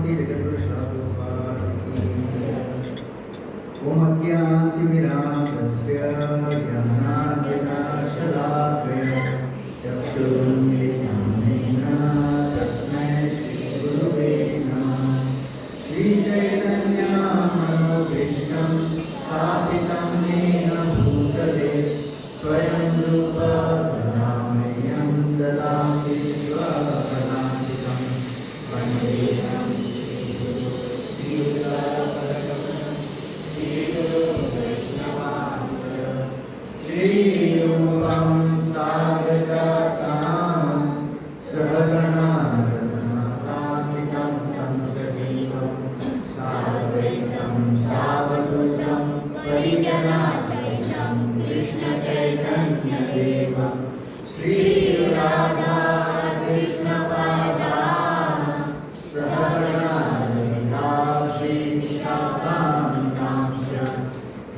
की जगद्गुरु स्वामी की ओम अज्ञानतिमिरान्धस्य ज्ञानाञ्जनशलाकया चक्षुरुन्मिलितं येन तस्मै श्रीगुरुवे नमः। श्रीचैतन्यमनोभीष्टं स्थापितं येन भूतले स्वयं रूपा कदामह्यं ददाति स्वपदान्तिकं वन्देऽहं श्रीरूपं साग्रजातं सहगणारघुनाथान्वितं तं सजीवं साद्वैतं सावधूतं परिजनसहितं कृष्णचैतन्यदेवं श्रीराधा कृष्णपादान् सहगणा श्रीविशाखान्वितांश्च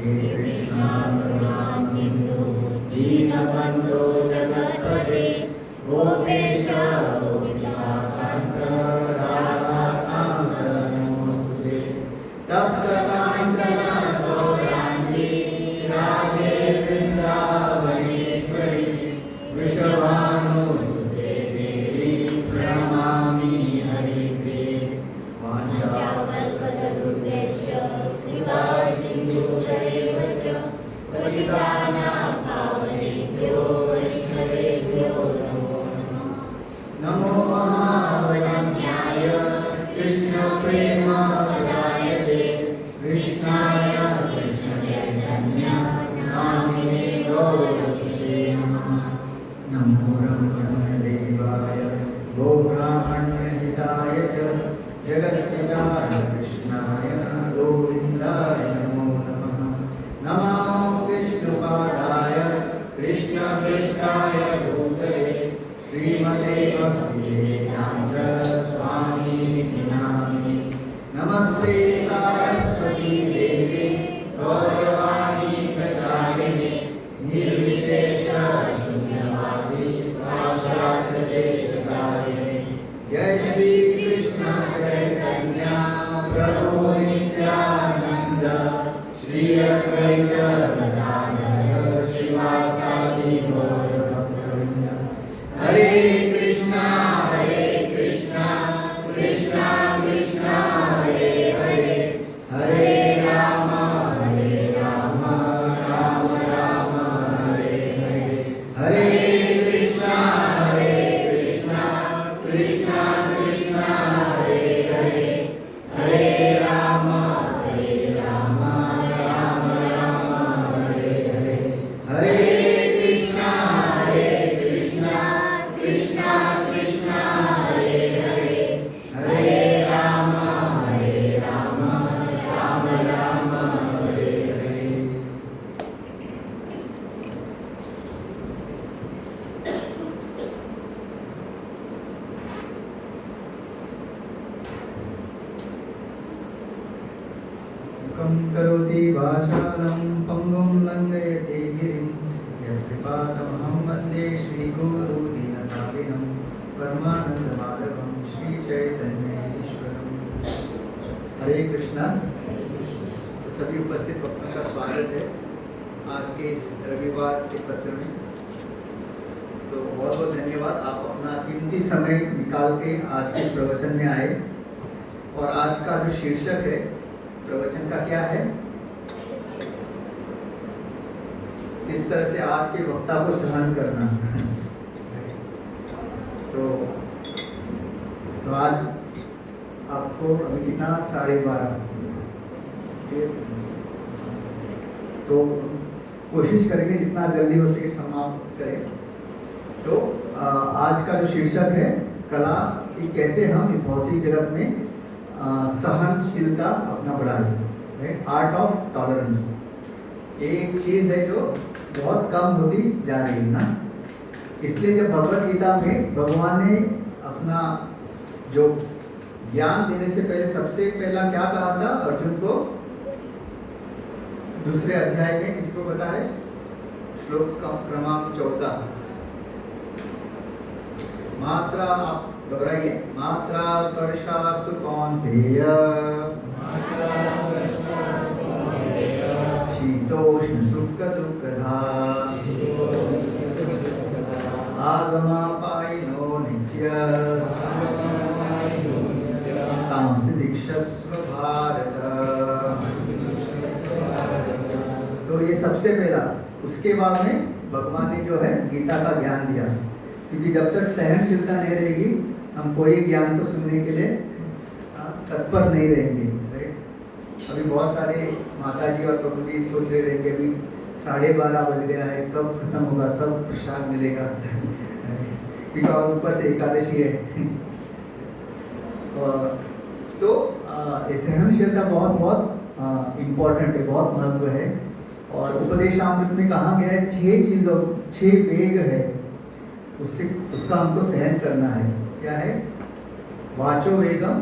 हे कृष्ण करुणा सिन्धु दीनबन्धो जगत्पते गोपेश गोपिकान्त राधाकान्त नमोऽस्तुते। तप्तकाञ्चन गौराङ्गी राधे वृन्दावनेश्वरी वृषभानुसुते देवी प्रणमामि हरिप्रिये। वाञ्छाकल्पतरुभ्यश्च कृपा सिन्धुभ्यैव च पतितानां पावनेभ्यो वैष्णवेभ्यो नमो नमः। नमो महावदन्याय कृष्णप्रेमपदायते कृष्णाय कृष्णचैतन्य नामिने गौरक्षे नमः। नमो रमणदेवाय गोब्राह्मण्यहिताय च जगत्पिताय कृष्णाय गोविन्दाय नमो नमः। नमो विष्णुपादाय कृष्णप्रेष्ठाय भूतले श्रीमते भक्तिवेदान्त स्वामिनिति नामिने। नमस्ते सारस्वती देवे गौरवाणी प्रचारिणे निर्विशेष शून्यवादी पाश्चात्यदेशकारिणे। जय श्री कृष्ण चैतन्य प्रभु नित्यानंद श्री अद्वैत गदाधर श्रीवासादि गौरभक्तवृंद। हरे कृष्णा कृष्णा कृष्णा हरे हरे हरे राम राम राम हरे हरे। हरे कृष्णा कृष्णा कृष्णा हरे हरे हरे राम राम राम हरे हरे। हरे कृष्णा कृष्णा कृष्णा हरे हरे हरे राम राम राम हरे हरे। मुखं करोति वाचालं पङ्गुं लङ्घयते गिरिं यत्कृपातमहं वन्दे श्रीगुरु दीनतारिणं परमानन्दमाधवं श्रीचैतन्येश्वरम्। हरे कृष्णा। तो सभी उपस्थित भक्तों का स्वागत है आज के इस रविवार के सत्र में। तो बहुत बहुत धन्यवाद, आप अपना कीमती समय निकाल के आज के प्रवचन में आए। और आज का जो शीर्षक है प्रवचन का क्या है? किस तरह से आज के वक्ता को सहन करना। तो आज आपको अभी कितना 12:30, तो कोशिश करेंगे जितना जल्दी हो सके समाप्त करें। तो आज का जो शीर्षक है कला कि कैसे हम इस भौतिक जगत में सहनशीलता अपना बढ़ाएं, आर्ट ऑफ टॉलरेंस। एक चीज़ है जो बहुत कम होती जा रही है ना। इसलिए जब भगवत गीता में भगवान ने अपना जो ज्ञान देने से पहले सबसे पहला क्या कहा था अर्जुन को? दूसरे अध्याय में किसी को पता है? श्लोक का क्रमांक 14। मात्रा आप दोहराइए। मात्रा स्पर्शास्तु कौन्तेय शीतोष्ण सुख दुःखदा आगमापायिनो नित्य तांसि दीक्षस्व भारत। तो ये सबसे पहला। उसके बाद में भगवान ने जो है गीता का ज्ञान दिया, क्योंकि जब तक सहनशीलता नहीं रहेगी हम कोई ज्ञान को सुनने के लिए तत्पर नहीं रहेंगे। राइट। अभी बहुत सारे माता जी और प्रभु जी सोच रहे रहेंगे अभी 12:30 बज गया है, कब खत्म होगा, कब प्रसाद मिलेगा, क्योंकि और ऊपर से एकादशी है। तो सहनशीलता बहुत बहुत इम्पोर्टेंट है, बहुत महत्व है। और उपदेशामृत में कहा गया है 6 चीज़ों, 6 वेग है, उसका हमको सहन करना है। क्या है? वाचो वेगम,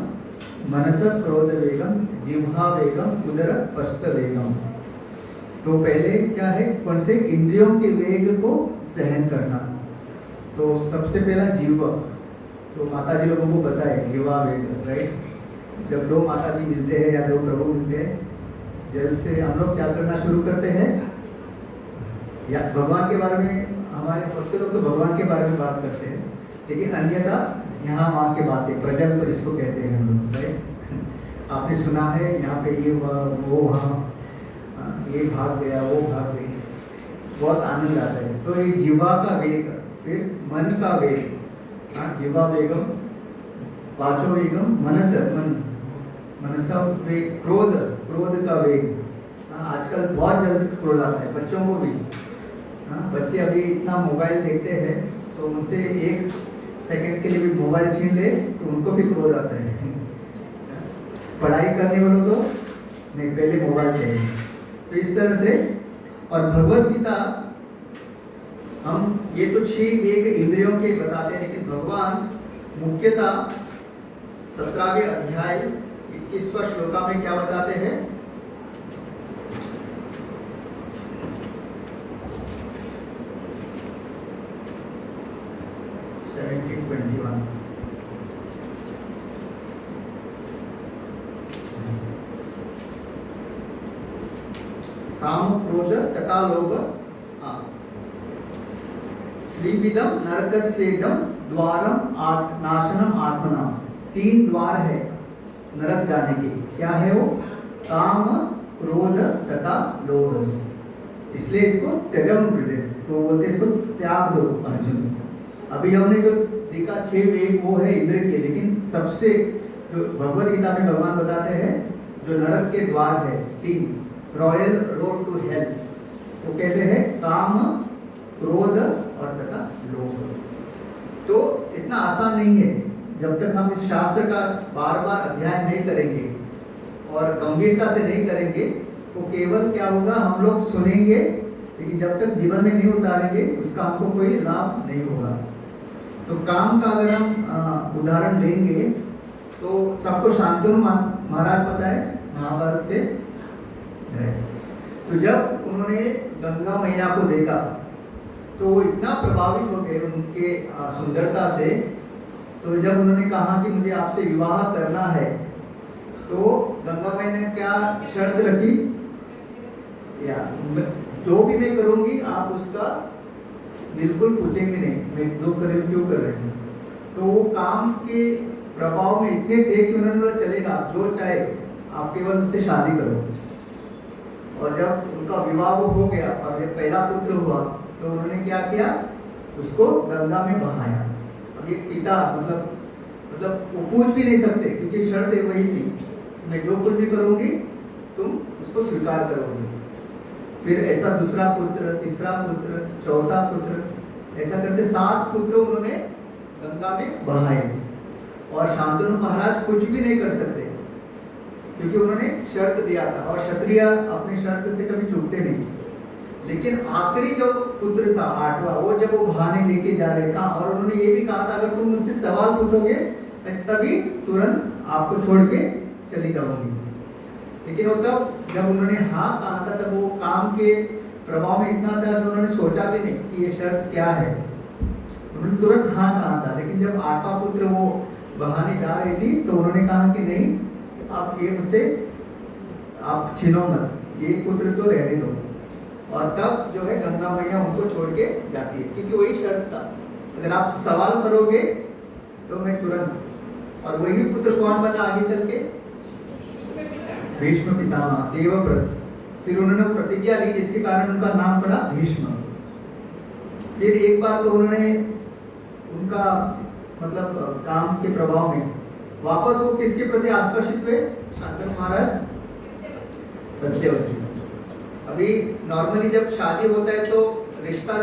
मनस क्रोध वेगम, जिह्वा वेगम, उदर पस्त वेगम। तो पहले क्या है? कौन से? इंद्रियों के वेग को सहन करना। तो सबसे पहला जीवा। तो माता जी लोगों को पता है जीवा वेग, राइट। जब 2 माता जी मिलते हैं या 2 प्रभु मिलते हैं, जल्द से हम लोग क्या करना शुरू करते हैं? या भगवान के बारे में, हमारे भक्त लोग तो भगवान के बारे में बात करते हैं, लेकिन अन्यथा यहाँ वहाँ की बातें, प्रजल पर इसको कहते हैं हम लोग, राइट। आपने सुना है यहाँ पे ये हुआ, वो वहाँ, ये भाग गया, वो भाग गई, बहुत आनंद आता है। तो ये जीवा का वेग, फिर मन का वेग, जीवा वेगम, वाचो वेगम, मनस, मनसा वेग, क्रोध, क्रोध का वेग। आजकल बहुत जल्दी क्रोध आता है बच्चों को भी। बच्चे अभी इतना मोबाइल देखते हैं, तो उनसे 1 सेकंड के लिए भी मोबाइल छीन ले तो उनको भी क्रोध आता है। पढ़ाई करने वालों को नहीं, पहले मोबाइल चाहिए। तो इस तरह से, और भगवत गीता, हम ये तो 6 वेग इंद्रियों के बताते हैं, लेकिन भगवान मुख्यतः 17वें अध्याय 21वां श्लोका में क्या बताते हैं? 17:21। काम क्रोध तथा लोभ त्रिविधम नरकस्येदम द्वारम नाशनम आत्मना। 3 द्वार है नरक जाने के। क्या है वो? काम, क्रोध तथा लोभ। इसलिए इसको त्यजम ब्रजे, तो बोलते इसको त्याग दो अर्जुन। अभी हमने जो देखा 6 वेग वो है इंद्र के, लेकिन सबसे जो भगवत गीता में भगवान बताते हैं जो नरक के द्वार है 3, रॉयल रोड टू हेल, वो कहते हैं काम, क्रोध और तथा लोभ। तो इतना आसान नहीं है। जब तक हम इस शास्त्र का बार बार अध्ययन नहीं करेंगे और गंभीरता से नहीं करेंगे, तो केवल क्या होगा, हम लोग सुनेंगे, लेकिन जब तक जीवन में नहीं उतारेंगे उसका हमको कोई लाभ नहीं होगा। तो काम का अगर हम उदाहरण लेंगे तो सबको शांतनु महाराज पता है महाभारत के। तो जब उन्होंने गंगा मैया को देखा तो वो इतना प्रभावित हो गए उनके सुंदरता से। तो जब उन्होंने कहा कि मुझे आपसे विवाह करना है, तो गंगा मैया ने क्या शर्त रखी? या जो भी मैं करूंगी आप उसका बिल्कुल पूछेंगे नहीं, मैं जो करे क्यों कर रहे हैं। तो वो काम के प्रभाव में इतने थे कि उन्होंने बोला चलेगा, आप जो चाहे, आप केवल उससे शादी करो। और जब उनका विवाह हो गया और जब पहला पुत्र हुआ, तो उन्होंने क्या किया? उसको गंगा में बहाया। अब ये पिता मतलब वो पूछ भी नहीं सकते, क्योंकि शर्त वही थी, मैं जो कुछ भी करूंगी तुम उसको स्वीकार करोगे। फिर ऐसा दूसरा पुत्र, तीसरा पुत्र, चौथा पुत्र, ऐसा करते 7 पुत्र उन्होंने गंगा में बहाए। और शांतनु महाराज कुछ भी नहीं कर सकते, क्योंकि उन्होंने शर्त दिया था, और क्षत्रिय अपनी शर्त से कभी चूकते नहीं। लेकिन आखिरी जो पुत्र था 8वां, वो जब वो बहाने लेके जा रहे था, और उन्होंने ये भी कहा था अगर तुम मुझसे सवाल पूछोगे मैं तभी तुरंत आपको छोड़ के चली जाऊंगी। लेकिन वो तब जब उन्होंने हाँ कहा था, तब वो काम के प्रभाव में इतना था कि उन्होंने सोचा भी नहीं कि ये शर्त क्या है। उन्होंने तुरंत हाँ कहा था, लेकिन जब 8वां पुत्र वो बहाने जा रही थी तो उन्होंने कहा कि नहीं, आप ये मुझसे आप छीनो मत, ये पुत्र तो रहने दो। और तब जो है गंगा मैया उनको छोड़ के जाती है, क्योंकि वही शर्त था, अगर आप सवाल करोगे तो मैं तुरंत। और वही पुत्र कौन बना आगे चल के? भीष्म पितामह, देवव्रत। फिर उन्होंने प्रतिज्ञा ली जिसके कारण उनका नाम पड़ा भीष्म। फिर एक बार तो उन्होंने उनका मतलब काम के प्रभाव में वापस वो किसके प्रति आकर्षित हुए? शांतनु महाराज, सत्यवती। अभी नॉर्मली जब शादी होता है तो रिश्ता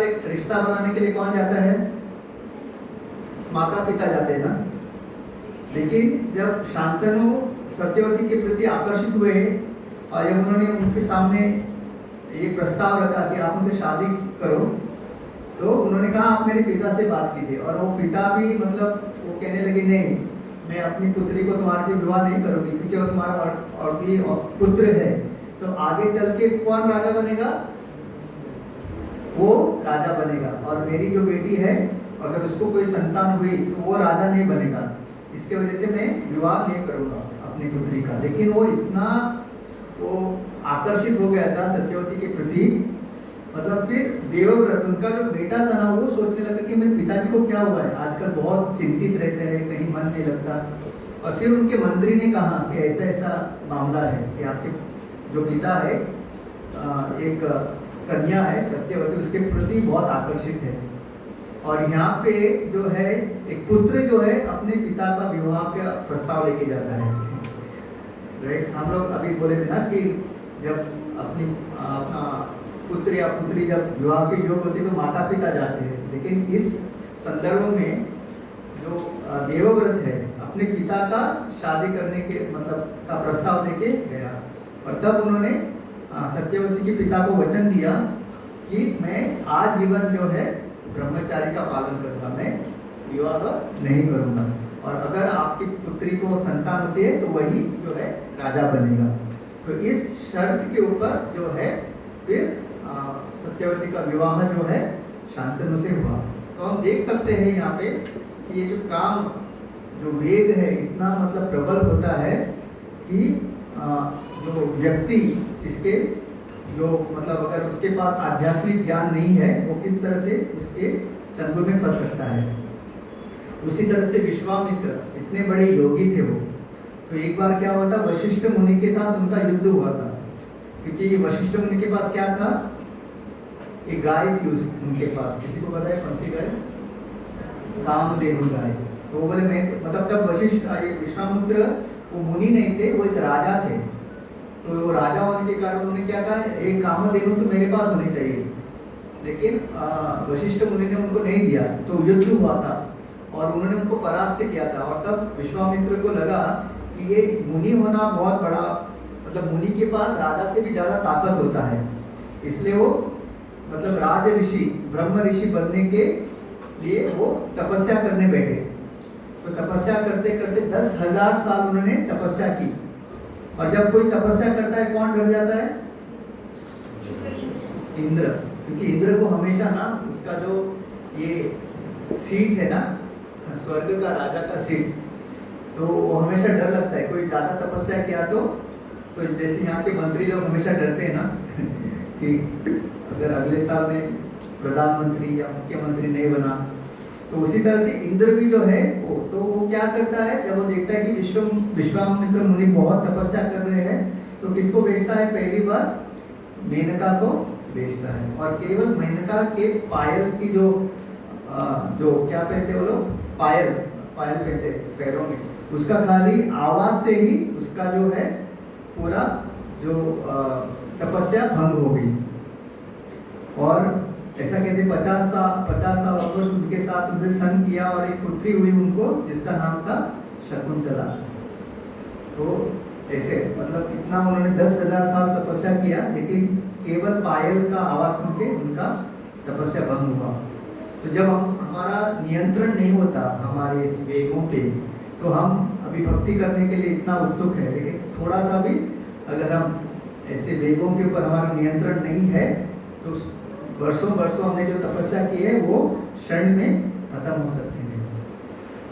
बनाने के लिए कौन जाता है? माता पिता जाते हैं ना। लेकिन जब शांतनु सत्यवती के प्रति आकर्षित हुए और जब उन्होंने उनके सामने ये प्रस्ताव रखा कि आप मुझसे शादी करो, तो उन्होंने कहा आप मेरे पिता से बात कीजिए। और वो पिता भी मतलब वो कहने लगे नहीं, मैं अपनी पुत्री को तुम्हारे से विवाह नहीं करूंगी, क्योंकि वो तुम्हारा और भी पुत्र है। तो आगे चल के कौन राजा बनेगा? वो राजा बनेगा, और मेरी जो बेटी है अगर उसको कोई संतान हुई तो वो राजा नहीं बनेगा, इसके वजह से मैं विवाह नहीं करूंगा अपनी पुत्री का। लेकिन वो इतना वो आकर्षित हो गया था सत्यवती के प्रति, मतलब फिर देवव्रत उनका जो बेटा था ना, वो सोचने लगा कि मेरे पिताजी को क्या हुआ है, आजकल बहुत चिंतित रहते हैं, कहीं मन नहीं लगता। और फिर उनके मंत्री ने कहा कि ऐसा ऐसा मामला है कि आपके जो पिता है एक कन्या है सत्यवती, उसके प्रति बहुत आकर्षित है, और यहाँ पे जो है एक पुत्र जो है अपने पिता का विवाह का प्रस्ताव लेके जाता है। राइट, हम लोग अभी बोले थे ना कि जब अपना पुत्र या पुत्री जब विवाह के योग होती है तो माता पिता जाते हैं, लेकिन इस संदर्भ में जो देवव्रत है अपने पिता का शादी करने के मतलब का प्रस्ताव लेके गया। और तब उन्होंने सत्यवती के पिता को वचन दिया कि मैं आजीवन जो है ब्रह्मचारी का पालन करूंगा, मैं विवाह नहीं करूंगा, और अगर आपकी पुत्री को संतान होती है तो वही जो है राजा बनेगा। तो इस शर्त के ऊपर जो है फिर सत्यवती का विवाह जो है शांतनु से हुआ। तो हम देख सकते हैं यहाँ पे कि ये जो काम जो वेग है इतना मतलब प्रबल होता है कि जो व्यक्ति इसके जो मतलब अगर उसके पास आध्यात्मिक ज्ञान नहीं है वो किस तरह से उसके चंगुल में फंस सकता है। उसी तरह से विश्वामित्र इतने बड़े योगी थे वो, तो एक बार क्या हुआ था, वशिष्ठ मुनि के साथ उनका युद्ध हुआ था, क्योंकि वशिष्ठ मुनि के पास क्या था, एक गाय थी उनके पास। किसी को पता है कौन सी गाय? कामधेनु गाय। तो वो बोले मैं मतलब तब वशिष्ठ विश्वामित्र वो मुनि नहीं थे, वो एक राजा थे। तो वो राजा होने के कारण उन्होंने क्या कहा, एक कामधेनु तो मेरे पास होनी चाहिए, लेकिन वशिष्ठ मुनि ने उनको नहीं दिया। तो युद्ध हुआ था और उन्होंने उनको परास्त किया था, और तब विश्वामित्र को लगा कि ये मुनि होना बहुत बड़ा मतलब मुनि के पास राजा से भी ज़्यादा ताकत होता है, इसलिए वो मतलब राज ऋषि ब्रह्म ऋषि बनने के लिए वो तपस्या करने बैठे। तो तपस्या करते करते 10,000 साल उन्होंने तपस्या की। और जब कोई तपस्या करता है कौन डर जाता है? इंद्र, क्योंकि इंद्र को हमेशा ना उसका जो ये सीट है ना स्वर्ग का राजा का सीट, तो वो हमेशा डर लगता है। कोई ज़्यादा तपस्या किया तो जैसे यहाँ के मंत्री लोग हमेशा डरते हैं ना कि अगर अगले साल में प्रधानमंत्री या मुख्यमंत्री नहीं बना, तो उसी तरह से इंद्र भी जो है वो क्या करता है, जब वो देखता है कि विश्वामित्र मुनि बहुत तपस्या कर रहे हैं, तो किसको भेजता है? पहली बार मेनका को भेजता है, और केवल मेनका के पायल की जो क्या पहनते वो लोग, पायल पहनते पैरों में, उसका खाली आवाज से ही उसका जो है पूरा जो तपस्या भंग हो गई। और ऐसा कहते 50 साल ऑलमोस्ट उनके साथ उनसे संग किया, और एक पुत्री हुई उनको जिसका नाम था शकुंतला। तो ऐसे मतलब इतना उन्होंने 10,000 साल तपस्या किया, लेकिन केवल पायल का आवाज सुन के उनका तपस्या भंग हुआ। तो जब हमारा नियंत्रण नहीं होता हमारे इस वेगों पे, तो हम अभी भक्ति करने के लिए इतना उत्सुक है, लेकिन थोड़ा सा भी अगर हम ऐसे वेगों के ऊपर हमारा नियंत्रण नहीं है तो वर्षों हमने जो तपस्या की है वो क्षण में खत्म हो सकती है।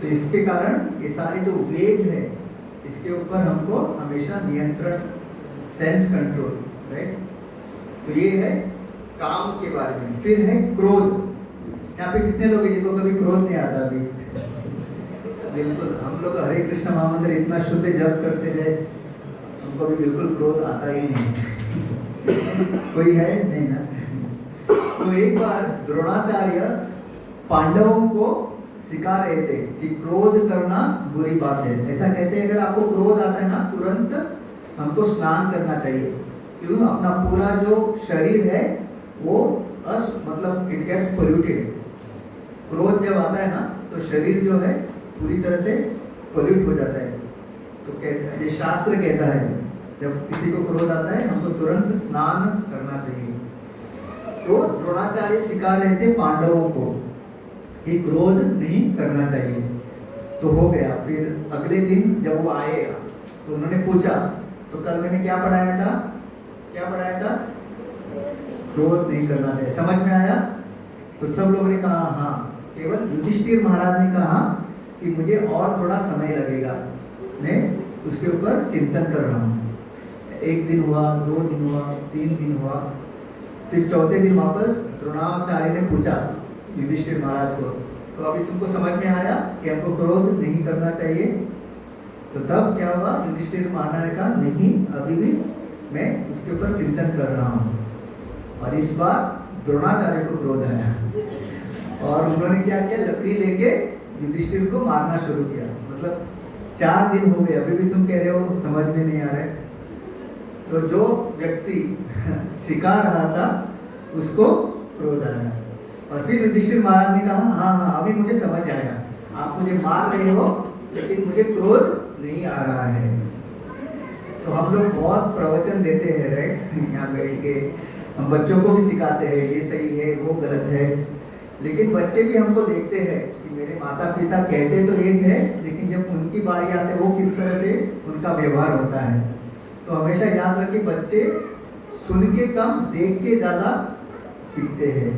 तो इसके कारण ये सारे जो वेग है इसके ऊपर हमको हमेशा नियंत्रण, सेंस कंट्रोल, राइट। तो ये है काम के बारे में। फिर है क्रोध। यहाँ पे कितने लोग हैं जिनको कभी क्रोध नहीं आता? अभी बिल्कुल, हम लोग हरे कृष्ण महामंत्र इतना शुद्ध जप करते हैं, हमको भी बिल्कुल क्रोध आता ही नहीं। कोई है नहीं ना? तो एक बार द्रोणाचार्य पांडवों को सिखा रहे थे कि क्रोध करना बुरी बात है। ऐसा कहते हैं अगर आपको क्रोध आता है ना, तुरंत हमको स्नान करना चाहिए। क्यों? अपना पूरा जो शरीर है वो मतलब इट गेट्स पोल्यूटेड। क्रोध जब आता है ना तो शरीर जो है पूरी तरह से पोल्यूट हो जाता है। तो कहते हैं, ये शास्त्र कहता है जब किसी को क्रोध आता है हमको तुरंत स्नान करना चाहिए। तो द्रोणाचार्य सिखा रहे थे पांडवों को कि क्रोध नहीं करना चाहिए। तो हो गया। फिर अगले दिन जब वो आए तो उन्होंने पूछा, तो कल मैंने क्या पढ़ाया था? क्या पढ़ाया था? क्रोध नहीं करना चाहिए। समझ में आया? तो सब लोगों ने कहा हाँ। केवल युधिष्ठिर महाराज ने कहा कि मुझे और थोड़ा समय लगेगा, मैं उसके ऊपर चिंतन कर रहा हूँ। 1 दिन हुआ, 2 दिन हुआ, 3 दिन हुआ, फिर चौथे दिन वापस द्रोणाचार्य ने पूछा युधिष्ठिर महाराज को, तो अभी तुमको समझ में आया कि हमको क्रोध नहीं करना चाहिए? तो तब क्या हुआ? युधिष्ठिर महाराज ने कहा नहीं, अभी भी मैं उसके ऊपर चिंतन कर रहा हूँ। और इस बार द्रोणाचार्य को क्रोध आया और उन्होंने क्या किया? लकड़ी लेके युधिष्ठिर को मारना शुरू किया। मतलब 4 दिन हो गए, अभी भी तुम कह रहे हो समझ में नहीं आ रहा है। तो जो व्यक्ति सिखा रहा था उसको क्रोध आया। और फिर युधिष्ठिर महाराज ने कहा हाँ हाँ, अभी मुझे समझ आया, आप मुझे मार रहे हो लेकिन मुझे क्रोध नहीं आ रहा है। तो हम लोग बहुत प्रवचन देते हैं, राइट, यहाँ बैठ के हम बच्चों को भी सिखाते हैं ये सही है वो गलत है। लेकिन बच्चे भी हमको देखते हैं कि मेरे माता पिता कहते तो एक है, लेकिन जब उनकी बारी आती है वो किस तरह से उनका व्यवहार होता है। तो हमेशा याद रखिए, बच्चे सुन के कम, देख के ज़्यादा सीखते हैं।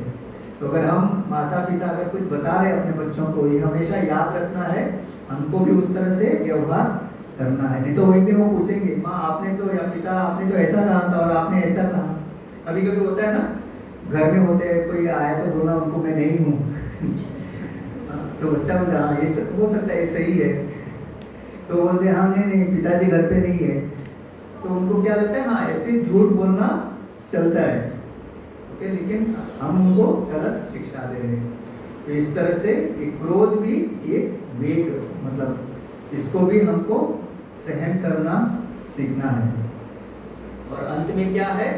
तो अगर हम माता पिता अगर कुछ बता रहे हैं अपने बच्चों को, ये हमेशा याद रखना है, हमको भी उस तरह से व्यवहार करना है। नहीं तो एक दिन वो पूछेंगे माँ आपने तो, या पिता आपने तो ऐसा कहा था और आपने ऐसा कहा। कभी कभी होता है ना, घर में होते हैं, कोई आया तो बोला उनको मैं नहीं हूँ तो बच्चा बोलता हाँ ये हो सकता है, ये सही है। तो बोलते हाँ नहीं पिताजी घर पे नहीं है। तो उनको क्या लगता है हाँ ऐसे झूठ बोलना चलता है, ओके, लेकिन हम उनको गलत शिक्षा दे रहे हैं। तो इस तरह से एक क्रोध भी एक वेग, मतलब इसको भी हमको सहन करना सीखना है। और अंत में क्या है?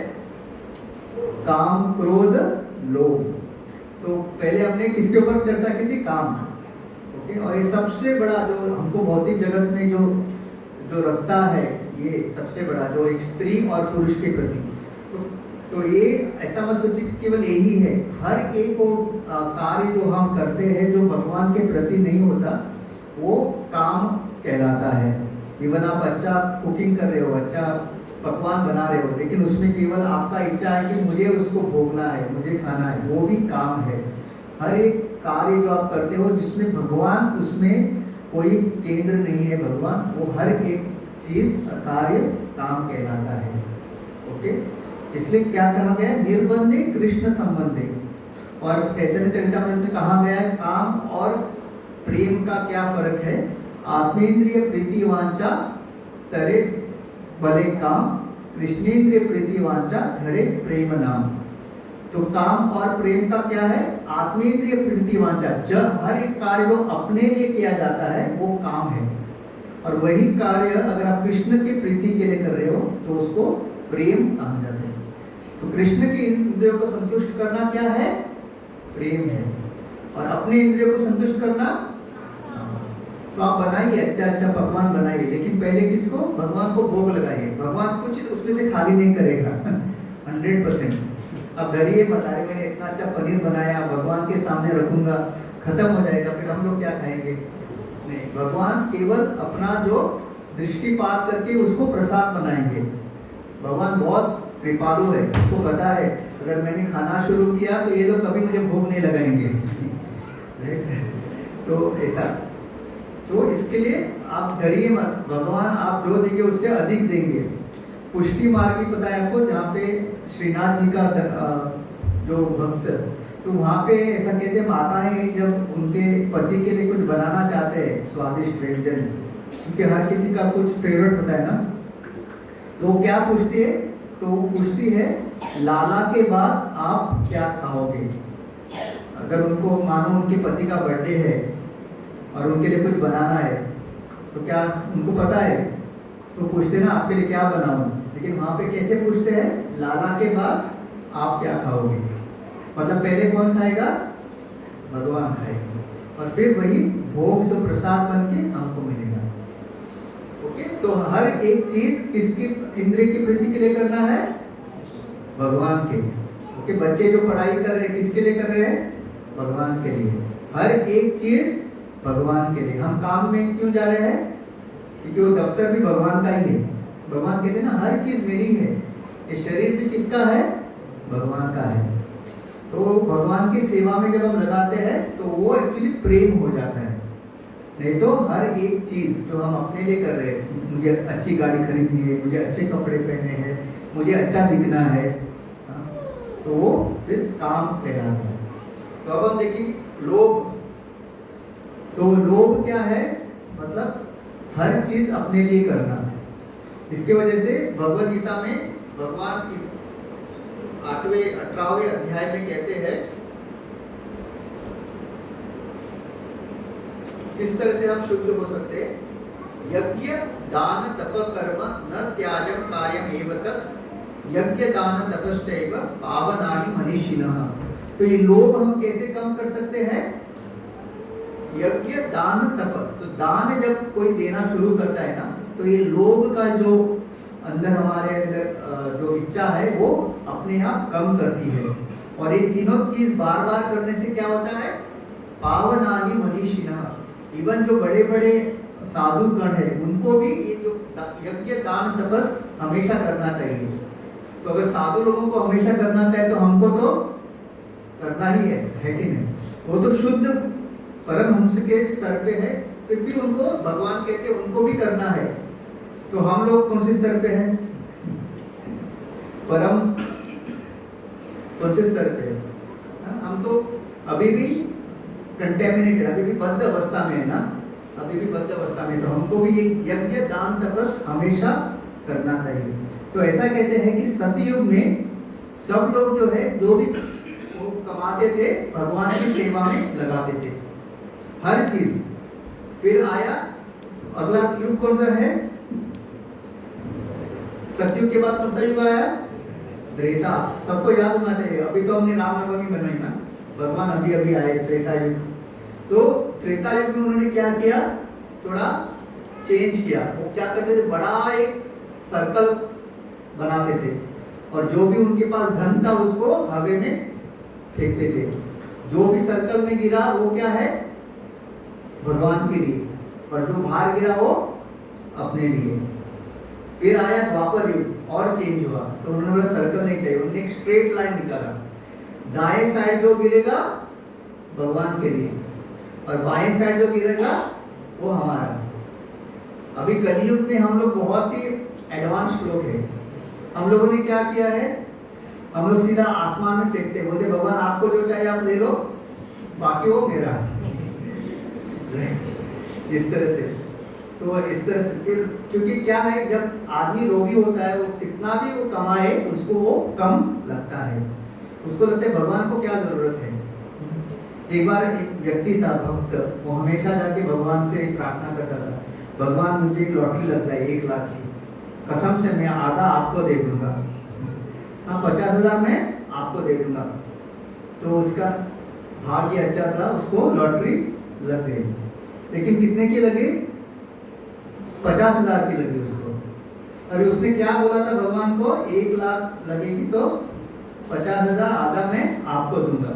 काम, क्रोध, लोभ। तो पहले हमने किसके ऊपर चर्चा की थी? काम, ओके। और ये सबसे बड़ा जो हमको भौतिक जगत में जो रखता है, ये सबसे बड़ा जो एक स्त्री और पुरुष के प्रति, तो ये ऐसा मत सोचिए कि केवल यही है। हर एक वो कार्य जो हम करते हैं जो भगवान के प्रति नहीं होता वो काम कहलाता है। इवन आप अच्छा कुकिंग कर रहे हो, अच्छा पकवान बना रहे हो, लेकिन उसमें केवल आपका इच्छा है कि मुझे उसको भोगना है, मुझे खाना है, वो भी काम है। हर एक कार्य जो आप करते हो जिसमें भगवान, उसमें कोई केंद्र नहीं है भगवान, वो हर एक चीज कार्य काम कहलाता है, ओके। इसलिए क्या कहा गया? निर्बंधे कृष्ण संबंधे। और चैतन्य चरितामृत में कहा गया है काम और प्रेम का क्या फर्क है? आत्मेंद्रिय प्रीति वांछा तरे भले काम, कृष्णेंद्रिय प्रीति वांछा धरे प्रेम नाम। तो काम और प्रेम का क्या है? आत्मेंद्रिय प्रीति वांछा, जब हर एक कार्य को अपने लिए किया जाता है वो काम है। और वही कार्य अगर आप कृष्ण की प्रीति के लिए कर रहे हो तो उसको प्रेम कहा जाता है। तो कृष्ण की इंद्रियों को संतुष्ट करना क्या है? प्रेम है। और अपने इंद्रियों को संतुष्ट करना, तो आप बनाइए अच्छा पकवान बनाइए, लेकिन पहले किसको? भगवान को भोग लगाइए। भगवान कुछ उसमें से खाली नहीं करेगा 100%। अब डरिए मत, अरे मैंने इतना अच्छा पनीर बनाया भगवान के सामने रखूंगा, खत्म हो जाएगा, फिर हम लोग क्या खाएंगे? नहीं, भगवान केवल अपना जो दृष्टिपात करके उसको प्रसाद बनाएंगे। भगवान बहुत कृपालु है, उसको पता है अगर मैंने खाना शुरू किया तो ये लोग कभी मुझे भोग नहीं लगाएंगे तो ऐसा, तो इसके लिए आप डरिए मत, भगवान आप जो देंगे उससे अधिक देंगे। पुष्टि मार्ग भी पता है आपको, जहाँ पे श्रीनाथ जी का जो भक्त, तो वहाँ पे ऐसा कहते हैं माताएं जब उनके पति के लिए कुछ बनाना चाहते हैं स्वादिष्ट व्यंजन, क्योंकि हर किसी का कुछ फेवरेट होता है ना, तो वो क्या पूछती है, तो वो पूछती है लाला के बाद आप क्या खाओगे। अगर उनको मानो उनके पति का बर्थडे है और उनके लिए कुछ बनाना है, तो क्या उनको पता है, तो पूछते ना आपके लिए क्या बनाऊं, लेकिन वहाँ पे कैसे पूछते हैं, लाला के बाद आप क्या खाओगे। मतलब पहले कौन खाएगा, भगवान खाएंगे, और फिर वही भोग तो प्रसाद बन के हमको मिलेगा। ओके, तो हर एक चीज किसकी, इंद्रिय की प्रीति के लिए करना है, भगवान के। ओके, बच्चे जो पढ़ाई कर रहे हैं किसके लिए कर रहे हैं, भगवान के लिए। हर एक चीज भगवान के लिए। हम काम में क्यों जा रहे हैं, क्योंकि वो दफ्तर भी भगवान का ही है। भगवान कहते हैं ना हर चीज मेरी है, ये शरीर भी किसका है, भगवान का है। तो भगवान की सेवा में जब हम लगाते हैं तो वो एक्चुअली प्रेम हो जाता है। नहीं तो हर एक चीज जो हम अपने लिए कर रहे हैं, मुझे अच्छी गाड़ी खरीदनी है, मुझे अच्छे कपड़े पहनने हैं, मुझे अच्छा दिखना है, तो वो फिर काम कहलाता है। तो अब हम देखेंगे लोभ। तो लोभ क्या है, मतलब हर चीज अपने लिए करना। इसके वजह से भगवद गीता में भगवान 18वें अध्याय में कहते हैं किस तरह से हम शुद्ध हो सकते हैं। यज्ञ दान तप कर्म न त्याजम कार्यम एव तत् यज्ञ दान तपश्चैव पावनानि मनीषिणः। तो ये लोभ हम कैसे कम कर सकते हैं, यज्ञ दान तप। तो दान जब कोई देना शुरू करता है ना, तो ये लोभ का जो अंदर हमारे अंदर जो इच्छा है वो अपने आप कम करती है। और ये तीनों चीज बार बार करने से क्या होता है, पावनानि मनीषिणः। इवन जो बड़े बड़े साधु गण है उनको भी ये जो यज्ञ दान तपस हमेशा करना चाहिए। तो अगर साधु लोगों को हमेशा करना चाहे तो हमको तो करना ही है कि नहीं। वो तो शुद्ध परमहंस के स्तर पे है, फिर भी उनको भगवान कहते हैं उनको भी करना है। तो हम लोग कौन से स्तर पे हैं, परम कौन से स्तर पे है, हम तो अभी भी कंटेमिनेटेड, अभी भी बद्ध अवस्था में है ना, अभी भी बद्ध अवस्था में। तो हमको भी ये यज्ञ दान तपस हमेशा करना चाहिए। तो ऐसा कहते हैं कि सतयुग में सब लोग जो है जो भी वो कमाते थे भगवान की सेवा में लगाते थे हर चीज। फिर आया अगला युग कौन सा है, सतयुग के बाद कौन सा युग आया, त्रेता। सबको याद होना चाहिए। अभी तो हमने रामनवमी बनाई ना, भगवान अभी अभी आए त्रेता युग। तो त्रेता युग में उन्होंने क्या किया, थोड़ा चेंज किया। वो क्या करते थे, बड़ा एक सर्कल बनाते थे और जो भी उनके पास धन था उसको हवा में फेंकते थे। जो भी सर्कल में गिरा वो क्या है, भगवान के लिए, और जो बाहर गिरा वो अपने लिए। फिर आया द्वापर युग और चेंज हुआ। तो उन्होंने बोला सर्कल नहीं चाहिए, उन्होंने एक स्ट्रेट लाइन निकाला। दाएं साइड जो गिरेगा भगवान के लिए और बाएं साइड जो गिरेगा वो हमारा। अभी कलयुग में हम लोग बहुत ही एडवांस लोग हैं। हम लोगों ने क्या किया है, हम लोग सीधा आसमान में फेंकते, बोलते भगवान आपको जो चाहिए आप ले लो, बाकी वो मेरा। इस तरह से, तो इस तरह से, क्योंकि क्या है जब आदमी रोगी होता है वो कितना भी वो कमाए उसको वो कम लगता है, उसको लगता है भगवान को क्या जरूरत है। एक बार एक व्यक्ति था भक्त, वो हमेशा जाके भगवान से प्रार्थना करता था, भगवान मुझे एक लॉटरी लग जाए 1 लाख की, कसम से मैं आधा आपको दे दूंगा, हाँ 50,000 मैं आपको दे दूंगा। तो उसका भाग्य अच्छा था, उसको लॉटरी लग गई। लेकिन कितने की लगी, 50,000 की लगी उसको। अभी उसने क्या बोला था भगवान को, 1 लाख लगेगी तो 50,000 आधा मैं आपको दूंगा।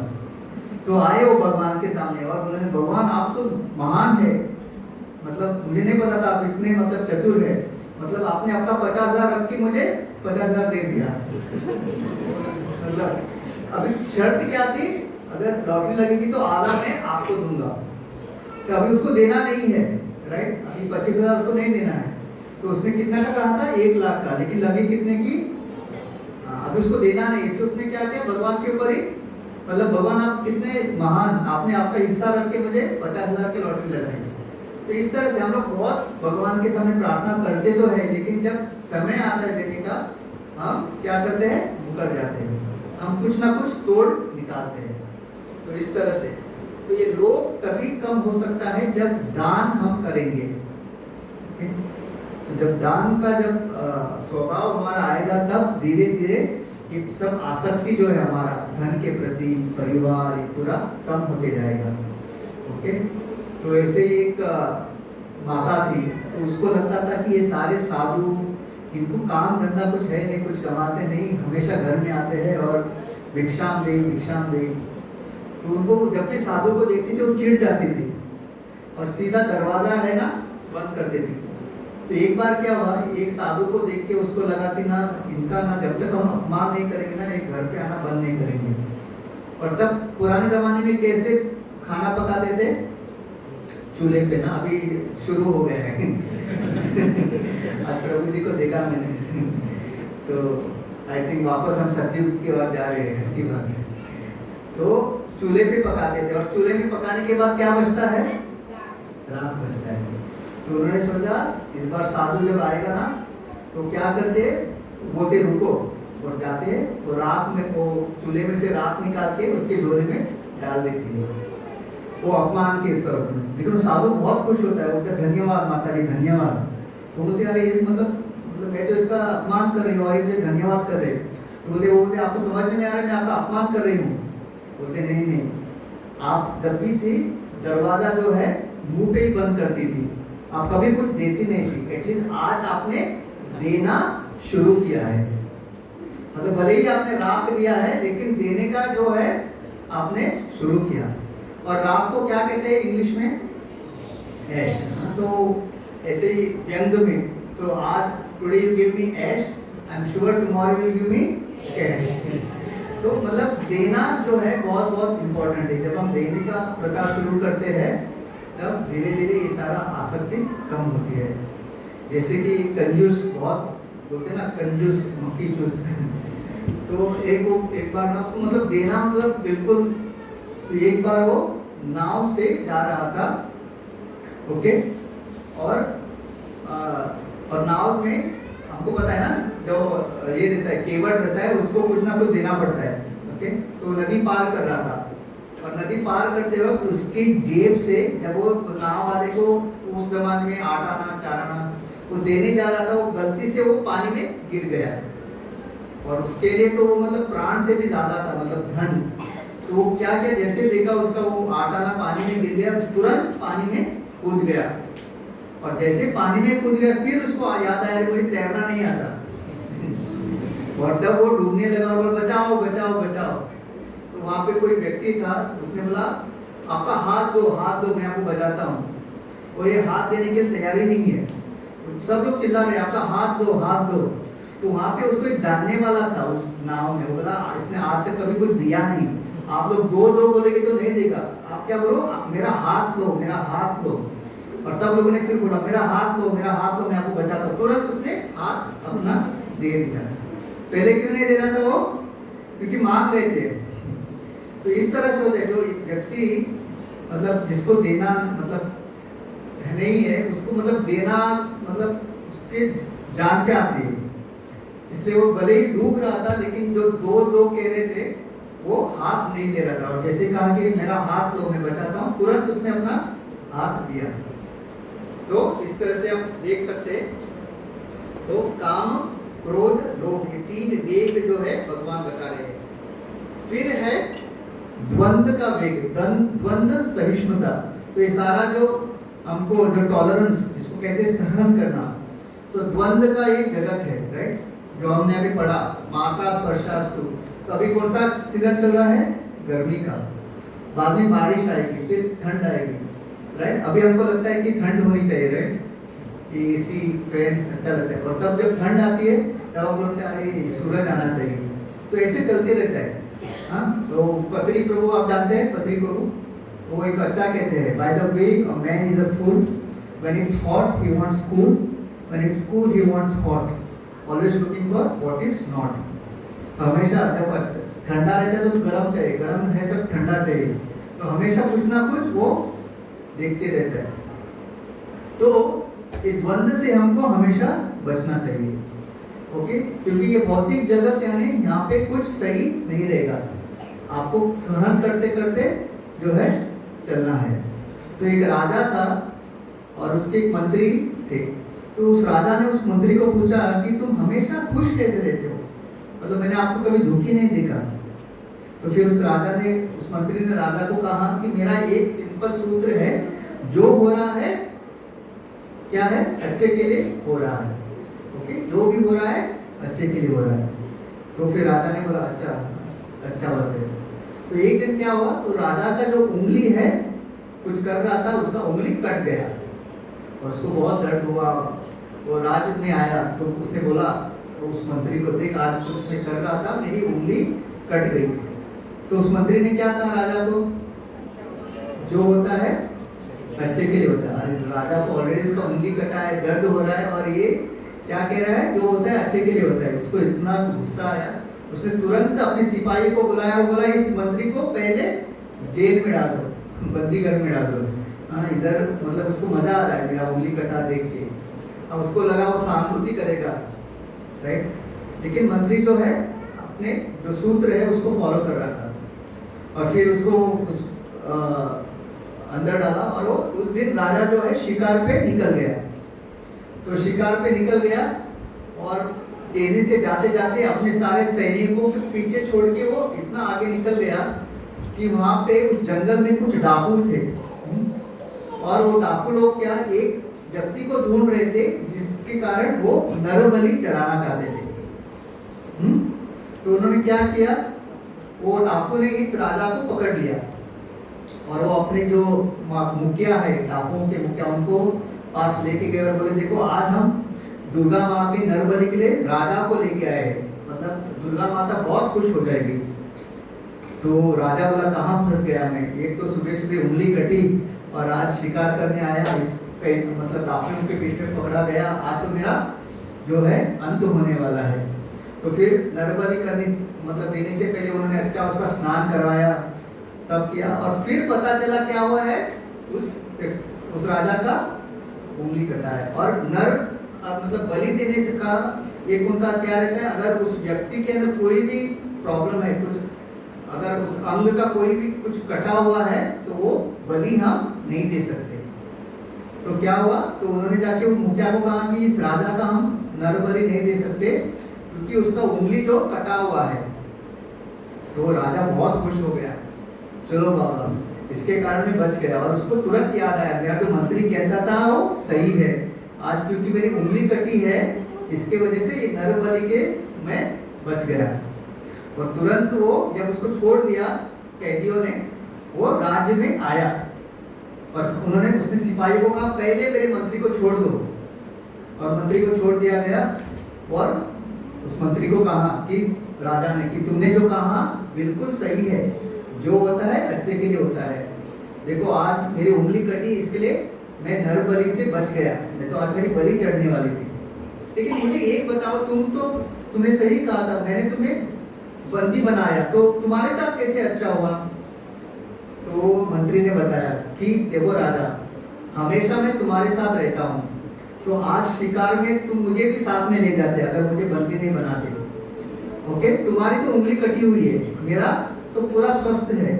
तो आए वो भगवान के सामने और बोले भगवान आप तो महान है, मतलब मुझे नहीं पता था आप इतने मतलब चतुर है, मतलब आपने आपका 50,000 रख के मुझे 50,000 दे दिया। मतलब अभी शर्त क्या थी, अगर लॉटरी लगेगी तो आधा मैं आपको दूंगा, तो अभी उसको देना नहीं है, राइट? अभी 25,000 उसको नहीं देना है, तो उसने कितना का कहा था? 1 लाख का, लेकिन लगी कितने की? अभी उसको देना नहीं, इसलिए उसने क्या किया? भगवान के ऊपर ही, मतलब भगवान आप कितने महान, आपने आपका हिस्सा रख के मुझे 50,000 की लॉटरी लगाई। तो इस तरह से हम लोग बहुत भगवान के सामने प्रार्थना करते तो है, लेकिन जब समय आता है देने का, हम क्या करते हैं? मुकर जाते हैं, हम कुछ ना कुछ तोड़ निकालते हैं। तो इस तरह से तो ये लोभ तभी कम हो सकता है जब दान हम करेंगे। तो जब दान का जब स्वभाव हमारा आएगा, तब धीरे धीरे ये सब आसक्ति जो है हमारा धन के प्रति, परिवार, ये पूरा कम होते जाएगा। ओके, तो ऐसे ही एक माता थी, तो उसको लगता था कि ये सारे साधु, इनको काम धंधा कुछ है नहीं, कुछ कमाते नहीं, हमेशा घर में आते हैं और भिक्षाम दे भिक्षाम दे। तो उनको जब भी साधु को देखती थी वो चिढ़ जाती थी और सीधा दरवाजा है ना बंद कर देती। तो एक बार क्या हुआ, एक साधु को देख के उसको लगा कि ना इनका ना जब तक हम अपमान नहीं करेंगे ना, एक घर पे आना बंद नहीं करेंगे। और तब पुराने जमाने में कैसे खाना पकाते थे? चूल्हे पे ना, अभी शुरू हो गए हैं आज प्रभु जी को देखा मैंने तो आई थिंक वापस हम सतयुग की ओर जा रहे हैं, अच्छी बात है। तो चूल्हे पे पकाते थे, और चूल्हे में पकाने के बाद क्या बचता है? राख बचता है। तो उन्होंने सोचा इस बार साधु जब आएगा ना, तो क्या करते? बोलते रुको, और जाते वो राख में, वो चूल्हे में से राख निकाल के उसके झोले में डाल देती है, वो अपमान के स्वरूप में। लेकिन साधु बहुत खुश होता है, बोलते धन्यवाद माता जी, धन्यवाद। तो बोलते अरे ये मतलब मैं तो इसका अपमान कर रही हूँ और ये मुझे धन्यवाद कर रहे हैं। तो बोलते आपको समझ में नहीं आ रहा मैं आपका अपमान कर रही हूँ? बोलते नहीं नहीं, आप जब भी थी दरवाजा जो है मुंह पे ही बंद करती थी, आप कभी कुछ देती नहीं थी। एटलीस्ट आज आपने देना शुरू किया है, मतलब भले ही आपने राख दिया है, लेकिन देने का जो है आपने शुरू किया। और राख को क्या कहते हैं इंग्लिश में? ऐश। तो ऐसे ही व्यंग में, तो आज today you give me ash, I am sure tomorrow you give me cash. तो मतलब देना जो है बहुत बहुत इम्पोर्टेंट है। जब हम देने का प्रकार शुरू करते हैं, तब धीरे धीरे ये सारा आसक्ति कम होती है। जैसे कि कंजूस, बहुत बोलते हैं ना कंजूस मक्खी चूस तो एक बार ना उसको मतलब देना मतलब बिल्कुल। तो एक बार वो नाव से जा रहा था, ओके, और नाव में हमको पता है ना, जो ये रहता है केवट रहता है, उसको कुछ ना कुछ देना पड़ता है। ओके, तो नदी पार कर रहा था, और नदी पार करते वक्त उसकी जेब से, जब वो नाव वाले को उस जमाने में आटा ना चारा ना वो देने जा रहा था, वो गलती से वो पानी में गिर गया। और उसके लिए तो वो मतलब प्राण से भी ज्यादा था, मतलब धन। तो वो क्या किया, जैसे देखा उसका वो आटा ना पानी में गिर गया, तुरंत पानी में कूद गया। और जैसे पानी में कूद गया, फिर उसको याद आया मुझे तैरना नहीं आता और तब वो डूबने लगा और बचाओ बचाओ बचाओ। तो वहां पे कोई व्यक्ति था, उसने बोला आपका हाथ दो मैं आपको बचाता हूँ। और ये हाथ देने के लिए तैयारी नहीं है, तो सब लोग चिल्ला रहे आपका हाथ दो हाथ दो। तो वहां पे उसको एक जानने वाला था उस नाव में, वो बोला इसने आज तक कभी कुछ दिया नहीं, आप लोग दो दो बोलेंगे तो नहीं देगा, आप क्या बोलो मेरा हाथ लो मेरा हाथ लो। और सब लोगों ने फिर बोला मेरा हाथ लो मैं आपको बचाता हूँ। तुरंत उसने हाथ अपना दे दिया। पहले क्यों नहीं दे रहा था वो? क्योंकि मांग रहे थे। तो इस तरह से होता है, जो व्यक्ति मतलब जिसको देना मतलब नहीं है, उसको मतलब देना मतलब उसके जान पे आती है। इसलिए वो भले ही डूब रहा था, लेकिन जो दो दो कह रहे थे वो हाथ नहीं दे रहा था। और जैसे कहा कि मेरा हाथ लो मैं बचाता हूँ, तुरंत उसने अपना हाथ दिया। तो इस तरह से हम देख सकते हैं। तो काम क्रोध लोभ, ये तीन वेग जो है भगवान बता रहे हैं। फिर है द्वंद्व का वेग, द्वंद्व सहिष्णुता। तो ये सारा जो हमको जो टॉलरेंस जिसको कहते हैं सहन करना, तो द्वंद्व का एक जगत है, राइट, जो हमने अभी पढ़ा मात्रा स्पर्शास्तु। तो अभी कौन सा सीजन चल रहा है? गर्मी का। बाद में बारिश आएगी, फिर ठंड आएगी, राइट। अभी हमको लगता है कि ठंड होनी चाहिए, राइट, एसी फैन अच्छा लगता है। और तब जब ठंड आती है तब हम बोलते हैं अरे सूरज आना चाहिए। तो ऐसे चलते रहता है। हाँ, तो पत्री प्रभु आप जानते हैं, पत्री प्रभु वो एक अच्छा कहते हैं, by the way a man is a fool, when it's hot he wants cool, when it's cool he wants hot, always looking for what is not. हमेशा जब ठंडा रहता है तो गर्म चाहिए, गर्म है तो ठंडा चाहिए, तो हमेशा कुछ ना कुछ वो देखते रहता है। तो इस द्वंद्व से हमको हमेशा बचना चाहिए, ओके, क्योंकि ये भौतिक जगत यानी यहाँ पे कुछ सही नहीं रहेगा, आपको सहस करते करते जो है चलना है। तो एक राजा था और उसके एक मंत्री थे, तो उस राजा ने उस मंत्री को पूछा कि तुम हमेशा खुश कैसे रहते हो, मतलब मैंने आपको कभी दुखी नहीं देखा। तो फिर उस राजा ने, उस मंत्री ने राजा को कहा कि मेरा एक सिंपल सूत्र है, जो हो रहा है क्या है, अच्छे के लिए हो रहा है, ओके, जो भी हो रहा है अच्छे के लिए हो रहा है। तो फिर राजा ने बोला अच्छा बात है। तो एक दिन क्या हुआ, तो राजा का जो उंगली है कुछ कर रहा था, उसका उंगली कट गया और उसको बहुत दर्द हुआ। वो राज में आया तो उसने बोला तो उस मंत्री को, देख आज कुछ मैं कर रहा था, मेरी उंगली कट गई। तो उस मंत्री ने क्या कहा राजा को, जो होता है अच्छे के लिए होता है। राजा को ऑलरेडी उसका उंगली कटा है, दर्द हो रहा है, और ये क्या कह रहा है, जो होता है अच्छे के लिए होता है। उसको इतना गुस्सा आया, उसने तुरंत अपने सिपाही को बुलाया, वो बोला इस मंत्री को पहले जेल में डाल दो, बंदी घर में डाल दो। हाँ, इधर मतलब उसको मजा आ रहा है मेरा उंगली कटा देख के, अब उसको लगा वो सहानुभूति करेगा, राइट। लेकिन मंत्री जो है अपने जो सूत्र है उसको फॉलो कर रहा था, और फिर उसको उस अंदर डाला, और वो उस दिन राजा जो है शिकार पे निकल गया। तो शिकार पे निकल गया और तेजी से जाते जाते अपने सारे सैनिकों के पीछे छोड़ के वो इतना आगे निकल गया कि वहां पे उस जंगल में कुछ डाकू थे, और वो डाकू लोग क्या एक व्यक्ति को ढूंढ रहे थे जिसके कारण वो नरबलि चढ़ाना चाहते थे। तो उन्होंने क्या किया, वो डाकू ने इस राजा को पकड़ लिया और वो अपने जो मुखिया है, डाकुओं के मुखिया, उनको पास लेके गए और बोले देखो आज हम दुर्गा माँ के नरबलि के लिए राजा को लेके आए हैं, मतलब दुर्गा माता बहुत खुश हो जाएगी। तो राजा बोला कहाँ फंस गया मैं, एक तो सुबह सुबह उंगली कटी और आज शिकार करने आया, इस मतलब डाकुओं के पीछे पकड़ा गया, आज तो मेरा जो है अंत होने वाला है। तो फिर नरबलि करने मतलब देने से पहले उन्होंने अच्छा उसका स्नान करवाया, सब किया, और फिर पता चला क्या हुआ है, उस राजा का उंगली कटा है। और नर मतलब बलि देने से का एक उनका क्या रहता है, अगर उस व्यक्ति के अंदर कोई भी प्रॉब्लम है, कुछ अगर उस अंग का कोई भी कुछ कटा हुआ है तो वो बलि हम नहीं दे सकते। तो क्या हुआ, तो उन्होंने जाके उस मुखिया को कहा कि इस राजा का हम नर बलि नहीं दे सकते क्योंकि उसका उंगली जो कटा हुआ है। तो राजा बहुत खुश हो गया, चलो बाबा इसके कारण मैं बच गया। और उसको तुरंत याद आया मेरा जो मंत्री कहता था वो सही है, आज क्योंकि मेरी उंगली कटी है इसके वजह से एक नर बलि के मैं बच गया। और तुरंत वो जब उसको छोड़ दिया कैदियों ने, वो राज्य में आया और उन्होंने उसने सिपाही को कहा पहले मेरे मंत्री को छोड़ दो, और मंत्री को छोड़ दिया गया। और उस मंत्री को कहा कि राजा ने कि तुमने जो कहा बिल्कुल सही है, जो होता है अच्छे के लिए होता है। देखो आज मेरी उंगली कटी इसके लिए मैं नर बलि से बच गया, नहीं तो आज मेरी बलि चढ़ने वाली थी। लेकिन मुझे एक बताओ, तुमने सही कहा था, मैंने तुम्हें बंदी बनाया तो तुम्हारे साथ कैसे अच्छा हुआ? तो मंत्री ने बताया कि देखो राजा, हमेशा मैं तुम्हारे साथ रहता हूँ, तो आज शिकार में तुम मुझे भी साथ में ले जाते अगर मुझे बंदी नहीं बनाते। ओके, तुम्हारी तो उंगली कटी हुई है, मेरा तो पूरा स्वस्थ है,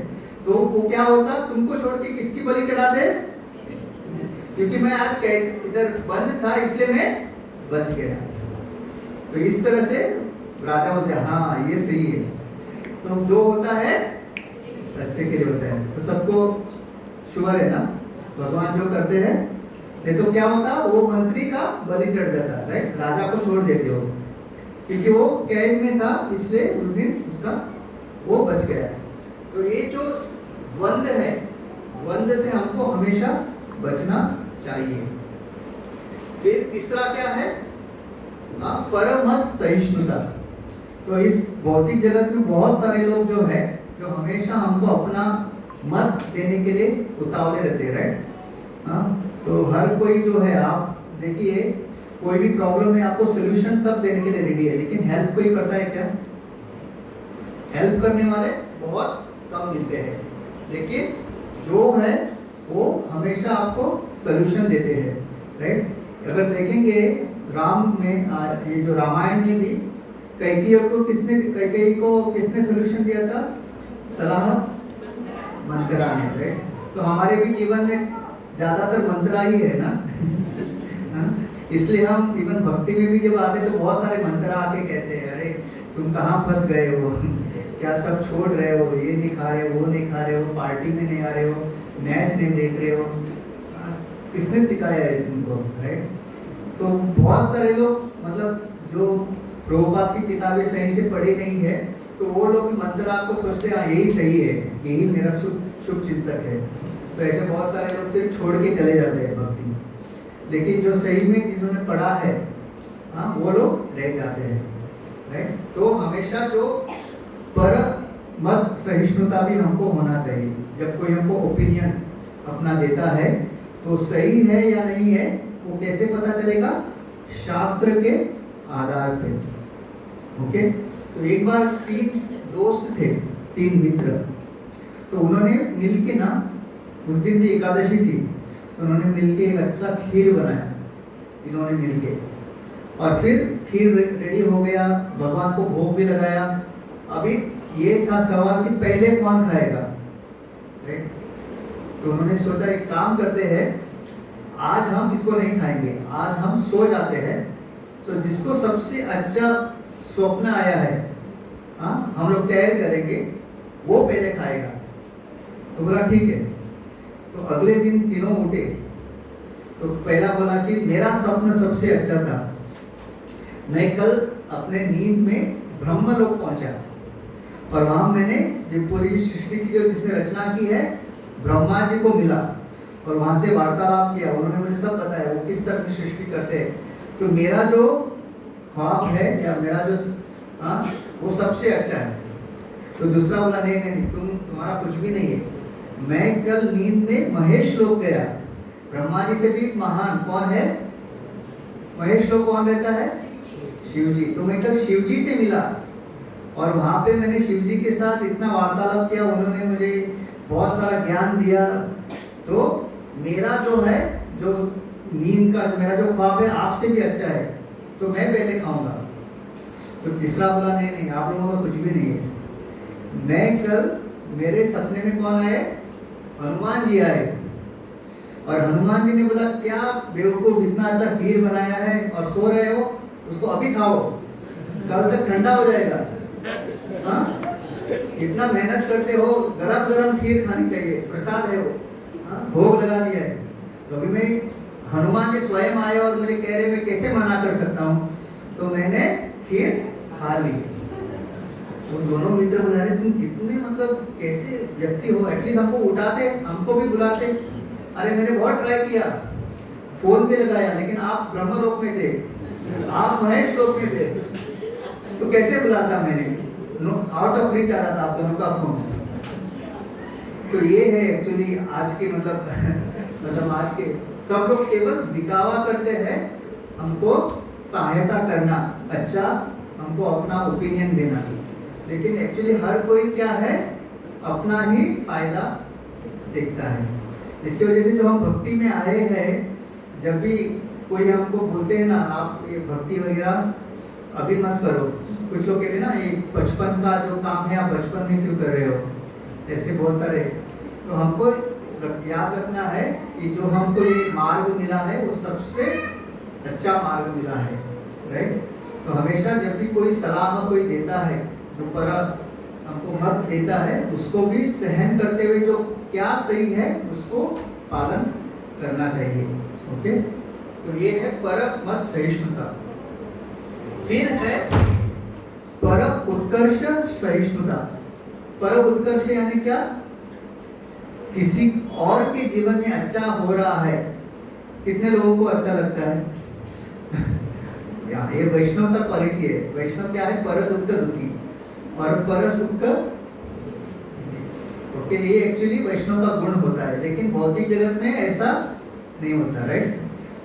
तो वो क्या होता तुमको छोड़ के किसकी बलि चढ़ाते? क्योंकि मैं आज इधर बंद था इसलिए मैं बच गया। तो इस तरह से राजा बोलते हाँ ये सही है, तो जो होता है अच्छे के लिए होता है। तो सबको शुगर है ना, भगवान जो करते हैं, नहीं तो क्या होता वो मंत्री का बलि चढ़ जाता, राइट, राजा को छोड़ देते हो क्योंकि वो कैद में था इसलिए उस दिन उसका वो बच गया। तो ये जो द्वंद है, द्वंद से हमको हमेशा बचना चाहिए। फिर तीसरा क्या है, परमहंस सहिष्णुता। तो इस भौतिक जगत में बहुत सारे लोग जो है जो हमेशा हमको अपना मत देने के लिए उतावले रहते हैं, राइट? हाँ, तो हर कोई जो है, आप देखिए कोई भी प्रॉब्लम है आपको सोल्यूशन सब देने के लिए रेडी है, लेकिन हेल्प कोई करता है क्या? हेल्प करने वाले बहुत कम मिलते हैं, लेकिन जो है वो हमेशा आपको सोल्यूशन देते हैं, राइट? अगर देखेंगे राम में, ये जो रामायण में भी कैकेयी को किसने सोल्यूशन दिया था? सलाह मंत्रा ने, राइट? तो हमारे भी जीवन में ज्यादातर मंत्रा ही है ना। इसलिए हम इवन भक्ति में भी जब आते हैं तो बहुत सारे मंत्रा आके कहते हैं, अरे तुम कहाँ फंस गए हो, क्या सब छोड़ रहे हो, ये नहीं खा रहे हो, वो नहीं खा रहे हो, पार्टी में नहीं आ रहे हो, मैच नहीं देख रहे हो, किसने सिखाया है तुमको, राइट? तो बहुत सारे लोग, मतलब जो प्रभुपाद की किताबें सही से पढ़ी नहीं है, तो वो लोग मंत्रा को सोचते हैं यही सही है, यही मेरा शुभ चिंतक है, तो ऐसे बहुत सारे लोग फिर छोड़ के चले जाते हैं भक्ति। लेकिन जो सही में जिन्होंने पढ़ा है, हाँ, वो लोग रह जाते हैं, राइट? तो हमेशा जो पर मत सहिष्णुता भी हमको होना चाहिए। जब कोई हमको ओपिनियन अपना देता है तो सही है या नहीं है वो कैसे पता चलेगा? शास्त्र के आधार पे। ओके, तो एक बार 3 दोस्त थे, 3 मित्र, तो उन्होंने मिलके ना, उस दिन भी एकादशी थी, तो उन्होंने मिलके एक अच्छा खीर बनाया, इन्होंने मिलके, और फिर खीर रेडी हो गया, भगवान को भोग भी लगाया। अभी ये था सवाल कि पहले कौन खाएगा, राइट? तो उन्होंने सोचा एक काम करते हैं, आज हम इसको नहीं खाएंगे, आज हम सो जाते हैं, तो जिसको सबसे अच्छा स्वप्न आया है, हाँ, हम लोग तैयार करेंगे, वो पहले खाएगा। तो बोला ठीक है। तो अगले दिन तीनों उठे, तो पहला बोला कि मेरा स्वप्न सबसे अच्छा था, मैं कल अपने नींद में ब्रह्मलोक पहुंचा और वहां मैंने जो पूरी सृष्टि की जो जिसने रचना की है ब्रह्मा जी को मिला और वहां से वार्तालाप किया, उन्होंने मुझे सब बताया वो किस तरह से सृष्टि करते हैं। तो मेरा जो ख्वाब है या मेरा जो, हाँ, वो सबसे अच्छा है। तो दूसरा बोला नहीं नहीं, तुम्हारा कुछ भी नहीं है, मैं कल नींद में महेश लोक गया, ब्रह्मा जी से भी महान कौन है? महेश लोक कौन रहता है? शिव जी। तो मैं कल शिव जी से मिला और वहां पे मैंने शिव जी के साथ इतना वार्तालाप किया, उन्होंने मुझे बहुत सारा ज्ञान दिया। तो मेरा जो है, जो नींद का मेरा जो ख्वाब है आपसे भी अच्छा है, तो मैं पहले खाऊंगा। तो तीसरा बोला नहीं नहीं, आप लोगों का कुछ भी नहीं है, मैं कल मेरे सपने में कौन आए? हनुमान जी आए और हनुमान जी ने बोला क्या बेवकूफ, इतना अच्छा खीर बनाया है और सो रहे हो, उसको अभी खाओ, कल तक ठंडा हो जाएगा। हाँ, इतना मेहनत करते हो, गरम गरम खीर खानी चाहिए, प्रसाद है वो, हाँ, भोग लगा दिया है। तो अभी मैं, हनुमान जी स्वयं आए और मुझे कह रहे मैं कैसे मना कर सकता हूँ, तो मैंने खीर खा ली। तो दोनों मित्र बुला रहे तुम कितने मतलब कैसे व्यक्ति हो, एटलीस्ट हमको उठाते, हमको भी बुलाते। अरे मैंने बहुत ट्राई किया, फोन पे लगाया, लेकिन आप ब्रह्मलोक में थे, आप महेश लोक में थे, तो कैसे बुलाता मैंने? आउट ऑफ रीच आ रहा था आप दोनों का फोन। तो ये है एक्चुअली आज के मतलब आज के सब लोग केवल दिखावा करते हैं, हमको सहायता करना, अच्छा हमको अपना ओपिनियन देना, लेकिन एक्चुअली हर कोई क्या है, अपना ही फायदा देखता है। इसकी वजह से जो हम भक्ति में आए हैं, जब भी कोई हमको बोलते हैं ना आप ये भक्ति वगैरह अभी मत करो, कुछ लोग कहते हैं ना ये बचपन का जो काम है आप बचपन में क्यों कर रहे हो, ऐसे बहुत सारे। तो हमको याद रखना है कि जो हमको ये मार्ग मिला है वो सबसे अच्छा मार्ग मिला है, राइट? तो हमेशा जब भी कोई सलाह कोई देता है, जो पर हमको मत देता है, उसको भी सहन करते हुए जो क्या सही है उसको पालन करना चाहिए। ओके, तो ये है पर मत सहिष्णुता। फिर है पर उत्कर्ष सहिष्णुता। पर उत्कर्ष यानी क्या? किसी और के जीवन में अच्छा हो रहा है, कितने लोगों को अच्छा लगता है? ये वैष्णव का क्वालिटी है। वैष्णव क्या है? पर दुख दुखी और पर सुख ओके, ये एक्चुअली वैष्णव का गुण होता है, लेकिन भौतिक जगत में ऐसा नहीं होता, राइट।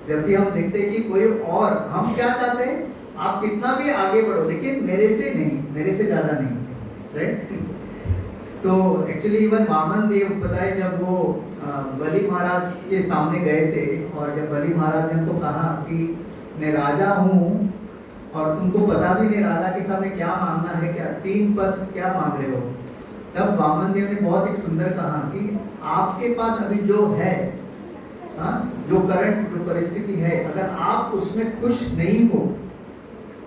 जब भी हम देखते हैं कि कोई और, हम क्या चाहते हैं, आप कितना भी आगे बढ़ो लेकिन मेरे से नहीं, मेरे से ज्यादा नहीं, राइट। तो एक्चुअली इवन वामन देव बताए, जब वो बलि महाराज के सामने गए थे और जब बलि महाराज ने उनको कहा कि मैं राजा हूँ और तुमको पता भी नहीं राजा के सामने क्या मांगना है, क्या 3 पद क्या मांग रहे हो, तब वामन देव ने बहुत एक सुंदर कहा कि आपके पास अभी जो है, जो करंट जो परिस्थिति है, अगर आप उसमें खुश नहीं हो,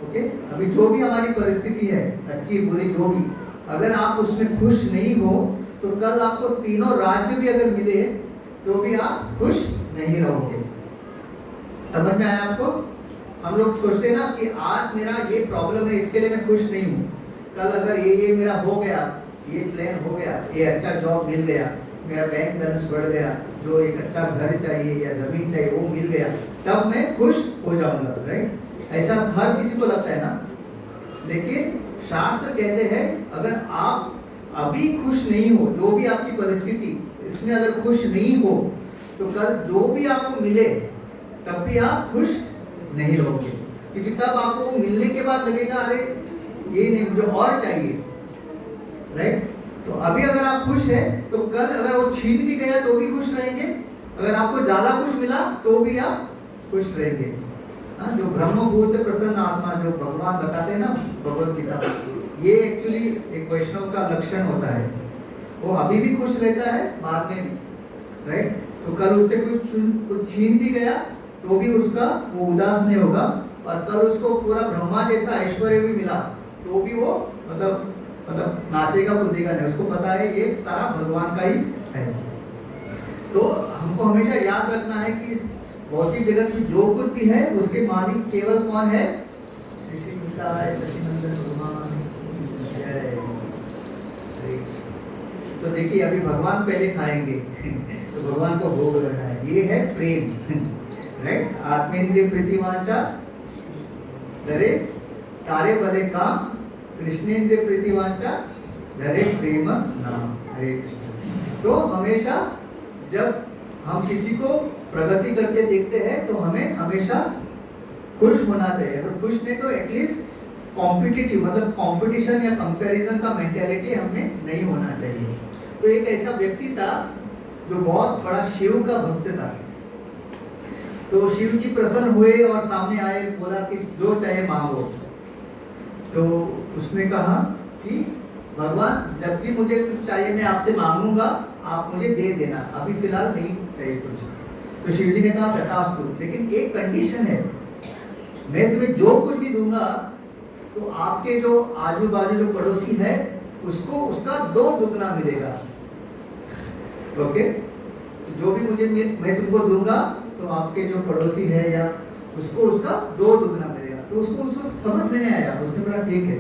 ओके, अभी जो भी हमारी परिस्थिति है, अच्छी बुरी जो भी, अगर आप उसमें खुश नहीं हो तो कल आपको तीनों राज्य भी अगर मिले तो भी आप खुश नहीं रहोगे। समझ में आया आपको? हम लोग सोचते हैं ना कि आज मेरा ये प्रॉब्लम है, इसके लिए मैं खुश नहीं हूँ, कल अगर ये मेरा हो गया, ये प्लान हो गया, ये अच्छा जॉब मिल गया, मेरा बैंक बैलेंस बढ़ गया, जो एक अच्छा घर चाहिए या जमीन चाहिए वो मिल गया, तब मैं खुश हो जाऊंगा, राइट। ऐसा हर किसी को लगता है ना, लेकिन शास्त्र कहते हैं अगर आप अभी खुश नहीं हो, जो भी आपकी परिस्थिति इसमें अगर खुश नहीं हो तो कल जो भी आपको मिले तब भी आप खुश नहीं रहोगे, क्योंकि तब आपको मिलने के बाद लगेगा अरे ये नहीं, मुझे और चाहिए, राइट। तो अभी अगर आप खुश हैं तो कल अगर वो छीन भी गया तो भी खुश रहेंगे, अगर आपको ज्यादा कुछ मिला तो भी आप खुश रहेंगे। जो ब्रह्मभूत प्रसन्न आत्मा जो भगवान बताते हैं ना भगवत गीता, ये एक्चुअली एक वैष्णव का लक्षण होता है, वो अभी भी खुश रहता है, बाद में भी, राइट। तो कल उससे कुछ छीन भी गया तो भी उसका वो उदास नहीं होगा, और कल उसको पूरा ब्रह्मा जैसा ऐश्वर्य भी मिला तो भी वो मतलब नाचेगा कूदेगा नहीं, उसको पता है ये सारा भगवान का ही है। तो हमको हमेशा याद रखना है कि भौतिक जगत में जो कुछ भी है उसके मालिक केवल कौन है? तो देखिए अभी भगवान पहले खाएंगे तो भगवान को भोग लगा है, ये है प्रेम, राइट। आत्मेंद्रिय प्रीतिवांचा डरे तारे भले काम, कृष्णेंद्रिय प्रीतिवांचा डरे प्रेम नाम, हरे कृष्ण। तो हमेशा जब हम किसी को प्रगति करते देखते हैं तो हमें हमेशा खुश होना चाहिए, अगर खुश नहीं तो एटलीस्ट कॉम्पिटिटिव, मतलब कंपटीशन या कंपैरिजन का मेंटेलिटी हमें नहीं होना चाहिए। तो एक ऐसा व्यक्ति था जो बहुत बड़ा शिव का भक्त था, तो शिव जी प्रसन्न हुए और सामने आए, बोला कि जो चाहे मांगो। तो उसने कहा कि भगवान जब भी मुझे कुछ चाहिए मैं आपसे मांगूंगा, आप मुझे दे देना, अभी फिलहाल नहीं चाहिए कुछ। तो शिव जी ने कहा तथास्तु, लेकिन एक कंडीशन है, मैं तुम्हें जो कुछ भी दूंगा तो आपके जो आजू बाजू जो पड़ोसी है उसको उसका 2 दुगना मिलेगा, ओके। जो भी मुझे मैं तुमको दूंगा तो आपके जो पड़ोसी है या उसको उसका 2 दुगना मिलेगा। तो उसको समझ में नहीं आया, उसने बोला ठीक है।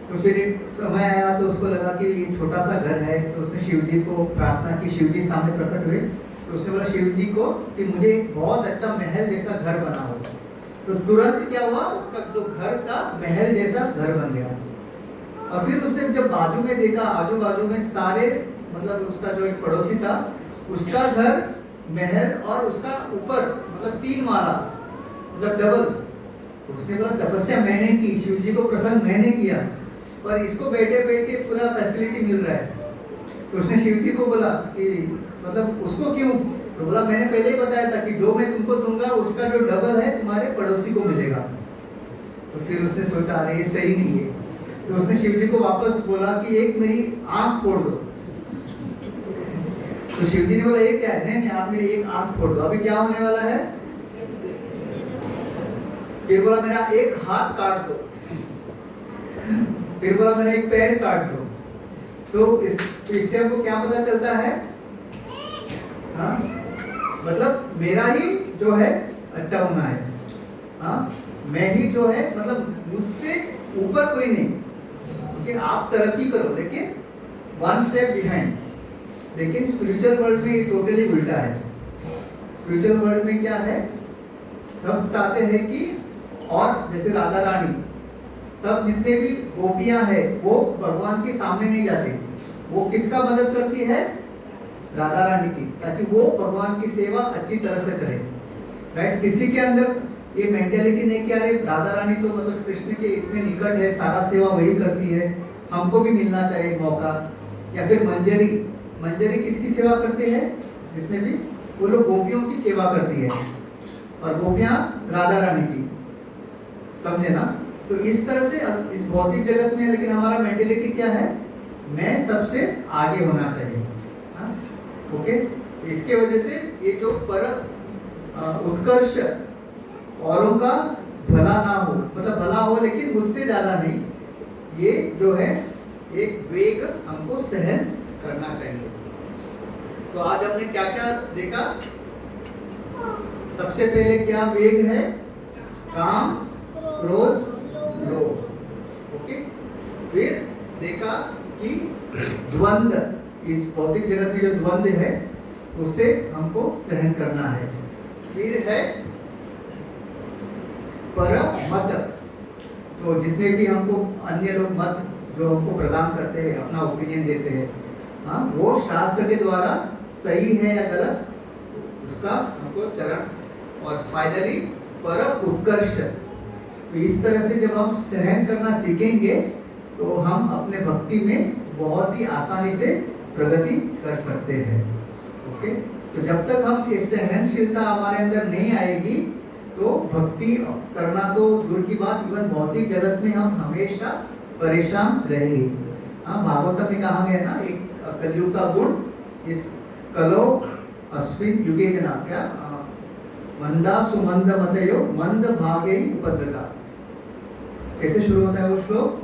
तो फिर एक समय आया तो उसको लगा कि ये छोटा सा घर है, तो उसने शिव जी को प्रार्थना की, शिव जी सामने प्रकट हुए, तो उसने बोला शिव जी को कि मुझे बहुत अच्छा महल जैसा घर बना हो। तो तुरंत क्या हुआ, उसका जो घर था महल जैसा घर बन गया। और फिर उसने जब बाजू में देखा, आजू बाजू में सारे, मतलब उसका जो एक पड़ोसी था उसका घर महल और उसका ऊपर मतलब 3 माला, मतलब डबल। तो उसने बोला तपस्या मैंने की, शिव जी को प्रसन्न मैंने किया, पर इसको बैठे बैठे पूरा फैसिलिटी मिल रहा है। तो उसने शिव जी को बोला कि मतलब उसको क्यों? तो बोला मैंने पहले ही बताया था कि जो मैं तुमको दूंगा उसका जो डबल है तुम्हारे पड़ोसी को मिलेगा। तो फिर उसने सोचा अरे ये सही नहीं है, तो उसने शिव जी को वापस बोला कि एक मेरी आंख फोड़ दो। तो शिव जी ने बोला ये क्या है? नहीं आप मेरी एक आंख फोड़ दो। अभी क्या होने वाला है? फिर बोला मेरा एक हाथ काट दो, फिर बोला मेरा एक पैर काट दो। तो इससे हमको क्या पता चलता है? हाँ, मतलब मेरा ही जो है अच्छा होना है, हाँ, मैं ही जो है, मतलब मुझसे ऊपर कोई नहीं। क्योंकि आप तरक्की करो लेकिन 1 स्टेप बिहाइंड। लेकिन स्पिरिचुअल वर्ल्ड में टोटली उल्टा है। स्पिरिचुअल वर्ल्ड में क्या है, सब चाहते हैं कि, और जैसे राधा रानी, सब जितने भी गोपियां हैं वो भगवान के सामने नहीं जाते, वो किसका मदद करती है? राधा रानी की, ताकि वो भगवान की सेवा अच्छी तरह से करे। राइट? किसी के अंदर ये मेंटेलिटी नहीं कि अरे राधा रानी तो मतलब कृष्ण के इतने निकट है, सारा सेवा वही करती है, हमको भी मिलना चाहिए मौका। या फिर मंजरी, मंजरी किसकी सेवा करते हैं? जितने भी वो लोग गोपियों की सेवा करती है, और गोपियां राधा रानी की, समझे ना? तो इस तरह से इस भौतिक जगत में, लेकिन हमारा मेंटेलिटी क्या है? मैं सबसे आगे होना चाहिए। हाँ? ओके, इसके वजह से ये जो पर उत्कर्ष, औरों का भला ना हो, मतलब भला हो लेकिन उससे ज्यादा नहीं, ये जो है एक वेग हमको सहन करना चाहिए। तो आज हमने क्या क्या देखा? सबसे पहले क्या वेग है? काम, क्रोध, लोभ। ओके, फिर देखा कि द्वंद्व, इस भौतिक जगत में जो द्वंद्व है उससे हमको सहन करना है। फिर है पर मत, तो जितने भी हमको अन्य लोग मत जो हमको प्रदान करते हैं, अपना ओपिनियन देते हैं, हाँ, वो शास्त्र के द्वारा सही है या गलत, उसका हमको चरण। और फाइनली पर उत्कर्ष। तो इस तरह से जब हम सहन करना सीखेंगे तो हम अपने भक्ति में बहुत ही आसानी से प्रगति कर सकते हैं। ओके, तो जब तक हम इस सहनशीलता हमारे अंदर नहीं आएगी तो भक्ति करना तो दूर की बात, इवन भौतिक जगत में हम हमेशा परेशान रहेंगे। हाँ, भागवत में कहा गया ना, एक कलयुग का गुण, इस कलो अस्मिन युगे जना, क्या मंदा सुमंद मतयो मंद भागे उपद्रता। कैसे शुरू होता है वो श्लोक?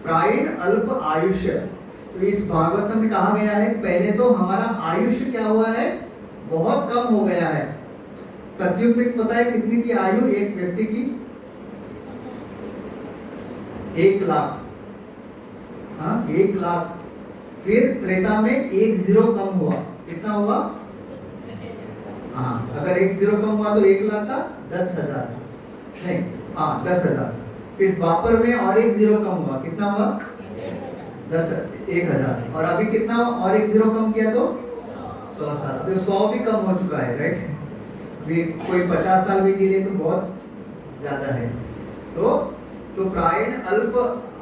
प्रायण अल्प आयुष्य। तो इस भागवत में कहा गया है, पहले तो हमारा आयुष्य क्या हुआ है? बहुत कम हो गया है। सतयुग में पता है कितनी थी आयु एक व्यक्ति की? 1 लाख। हाँ, 1 लाख। फिर त्रेता में 1 जीरो कम हुआ, कितना हुआ? हाँ, अगर 1 जीरो कम हुआ तो 1 लाख का 10,000, नहीं, हाँ 10,000। फिर द्वापर में और 1 जीरो कम हुआ, कितना हुआ? 1,000। और अभी कितना और 1 जीरो कम किया तो 100 साल। अभी 100 भी कम हो चुका है। राइट? भी कोई 50 साल भी जी ले तो बहुत ज्यादा है। तो प्रायण अल्प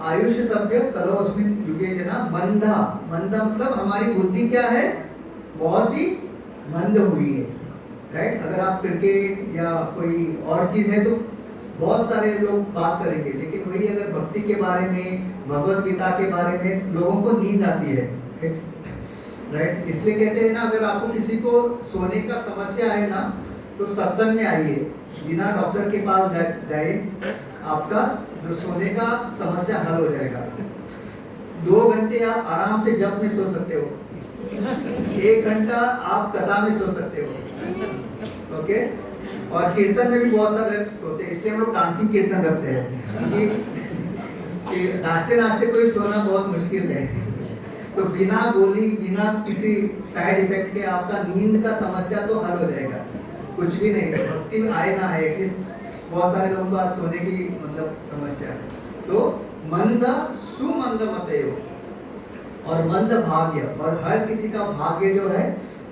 आयुष्य सभ्य कलो अस्मिन युगे जना मंदा। मंदा मतलब हमारी बुद्धि क्या है? बहुत ही मंद हुई है। राइट? अगर आप क्रिकेट या कोई और चीज है तो बहुत सारे लोग बात करेंगे, लेकिन वही अगर भक्ति के बारे में, भगवत गीता के बारे में लोगों को नींद आती है। राइट? इसलिए कहते हैं ना, अगर आपको किसी को सोने का समस्या है ना तो सत्संग में आइए, बिना डॉक्टर के पास जाइए, आपका जो सोने का समस्या हल हो जाएगा। 2 घंटे आप आराम से जप में सो सकते हो, 1 घंटा आप कथा में सो सकते हो। ओके, और कीर्तन में भी बहुत सारे सोते हैं, इसलिए हम लोग डांसिंग कीर्तन रखते हैं कि नाचते नाचते कोई सोना बहुत मुश्किल है। तो बिना गोली, बिना किसी साइड इफेक्ट के आपका नींद का समस्या तो हल हो जाएगा। कुछ भी नहीं, तो भक्ति आए ना आए, एटलीस्ट बहुत सारे लोगों को आज सोने की मतलब समस्या है। तो मंद सुमंद मतयो और मंद भाग्य, और हर किसी का भाग्य जो है,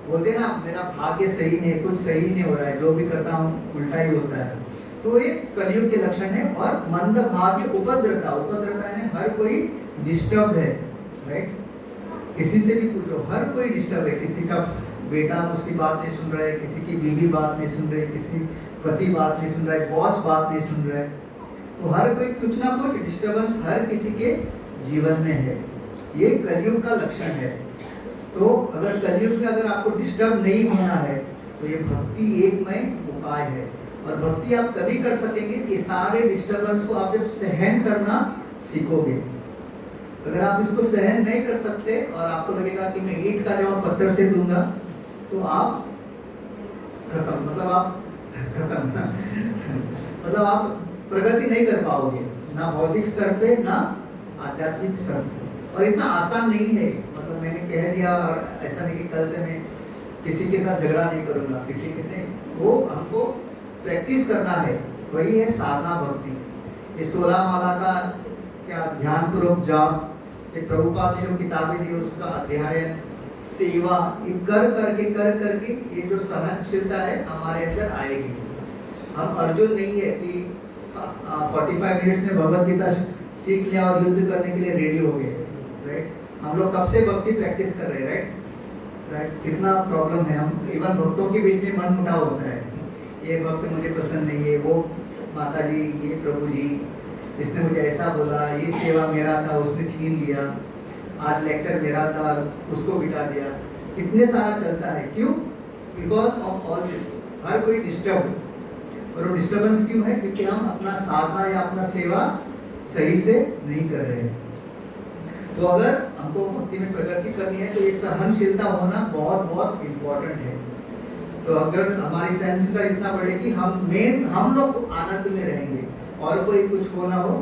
बोलते ना मेरा भाग्य सही नहीं, कुछ सही नहीं हो रहा है, जो भी करता हूँ उल्टा ही होता है, तो ये कलयुग के लक्षण है। और मंद भाग्य उपद्रता, उपद्रता है हर कोई डिस्टर्ब है। राइट? किसी से भी पूछो, हर कोई डिस्टर्ब है। किसी का बेटा उसकी बात नहीं सुन रहा है, किसी की बीवी बात नहीं सुन रही, किसी पति बात नहीं सुन रहा है, बॉस बात नहीं सुन रहा है, तो हर कोई कुछ ना कुछ डिस्टर्बेंस हर किसी के जीवन में है। ये कलयुग का लक्षण है। तो अगर कलयुग में अगर आपको डिस्टर्ब नहीं होना है तो ये भक्ति एकमय उपाय है। और भक्ति आप तभी कर सकेंगे कि सारे डिस्टर्बेंस को आप जब सहन करना सीखोगे। अगर आप इसको सहन नहीं कर सकते और आपको लगेगा कि मैं ईंट का जवाब पत्थर से दूंगा, तो आप खत्म, मतलब आप खत्म मतलब आप प्रगति नहीं कर पाओगे, ना भौतिक स्तर पे ना आध्यात्मिक स्तर पे। और इतना आसान नहीं है, मतलब मैंने कह दिया और ऐसा नहीं कि कल से मैं किसी के साथ झगड़ा नहीं करूंगा, किसी के नहीं, वो हमको प्रैक्टिस करना है। वही है साधना भक्ति। ये 16 माला का क्या ध्यान पूर्वक जाप, कि प्रभुपाद ने जो किताबें दी उसका अध्ययन, सेवा, ये कर करके ये जो सहनशीलता है हमारे अंदर आएगी। हम अर्जुन नहीं है कि 45 मिनट्स में भगवत गीता सीख लिया और युद्ध करने के लिए रेडी हो गए, राइट। हम लोग कब से भक्ति प्रैक्टिस कर रहे हैं, राइट। कितना प्रॉब्लम है, हम इवन भक्तों के बीच में मन मुटाव होता है, ये भक्त मुझे पसंद नहीं है, वो माता जी, ये प्रभु जी, इसने मुझे ऐसा बोला, ये सेवा मेरा था उसने छीन लिया, आज लेक्चर मेरा था उसको बिठा दिया, कितने सारा चलता है। क्यों? Because of all this. हर कोई डिस्टर्ब, और वो डिस्टर्बेंस क्यों है? क्योंकि हम अपना साधना या अपना सेवा सही से नहीं कर रहे हैं। तो अगर हमको भक्ति में प्रगति करनी है तो ये सहनशीलता होना बहुत बहुत इम्पोर्टेंट है। तो अगर हमारी सहनशीलता इतना बढ़ेगी, हम लोग आनंद में रहेंगे, और कोई कुछ हो ना हो,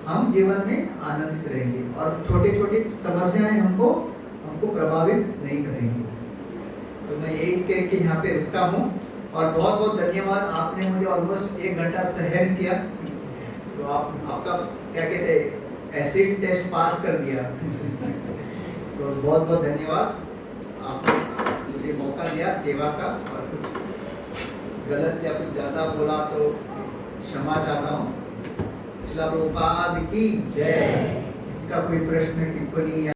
हम जीवन में आनंदित रहेंगे, और छोटी छोटी समस्याएं हमको प्रभावित नहीं करेंगी। तो मैं यही कह के यहाँ पे रुकता हूँ, और बहुत बहुत धन्यवाद, आपने मुझे ऑलमोस्ट 1 घंटा सहन किया। तो आपका क्या कहते हैं, एसिड टेस्ट पास कर दिया। तो बहुत बहुत धन्यवाद, आपने मुझे मौका दिया सेवा का, और कुछ गलत या कुछ ज़्यादा बोला तो क्षमा चाहता हूँ। श्रील प्रभुपाद की जय। इसका कोई प्रश्न टिप्पणी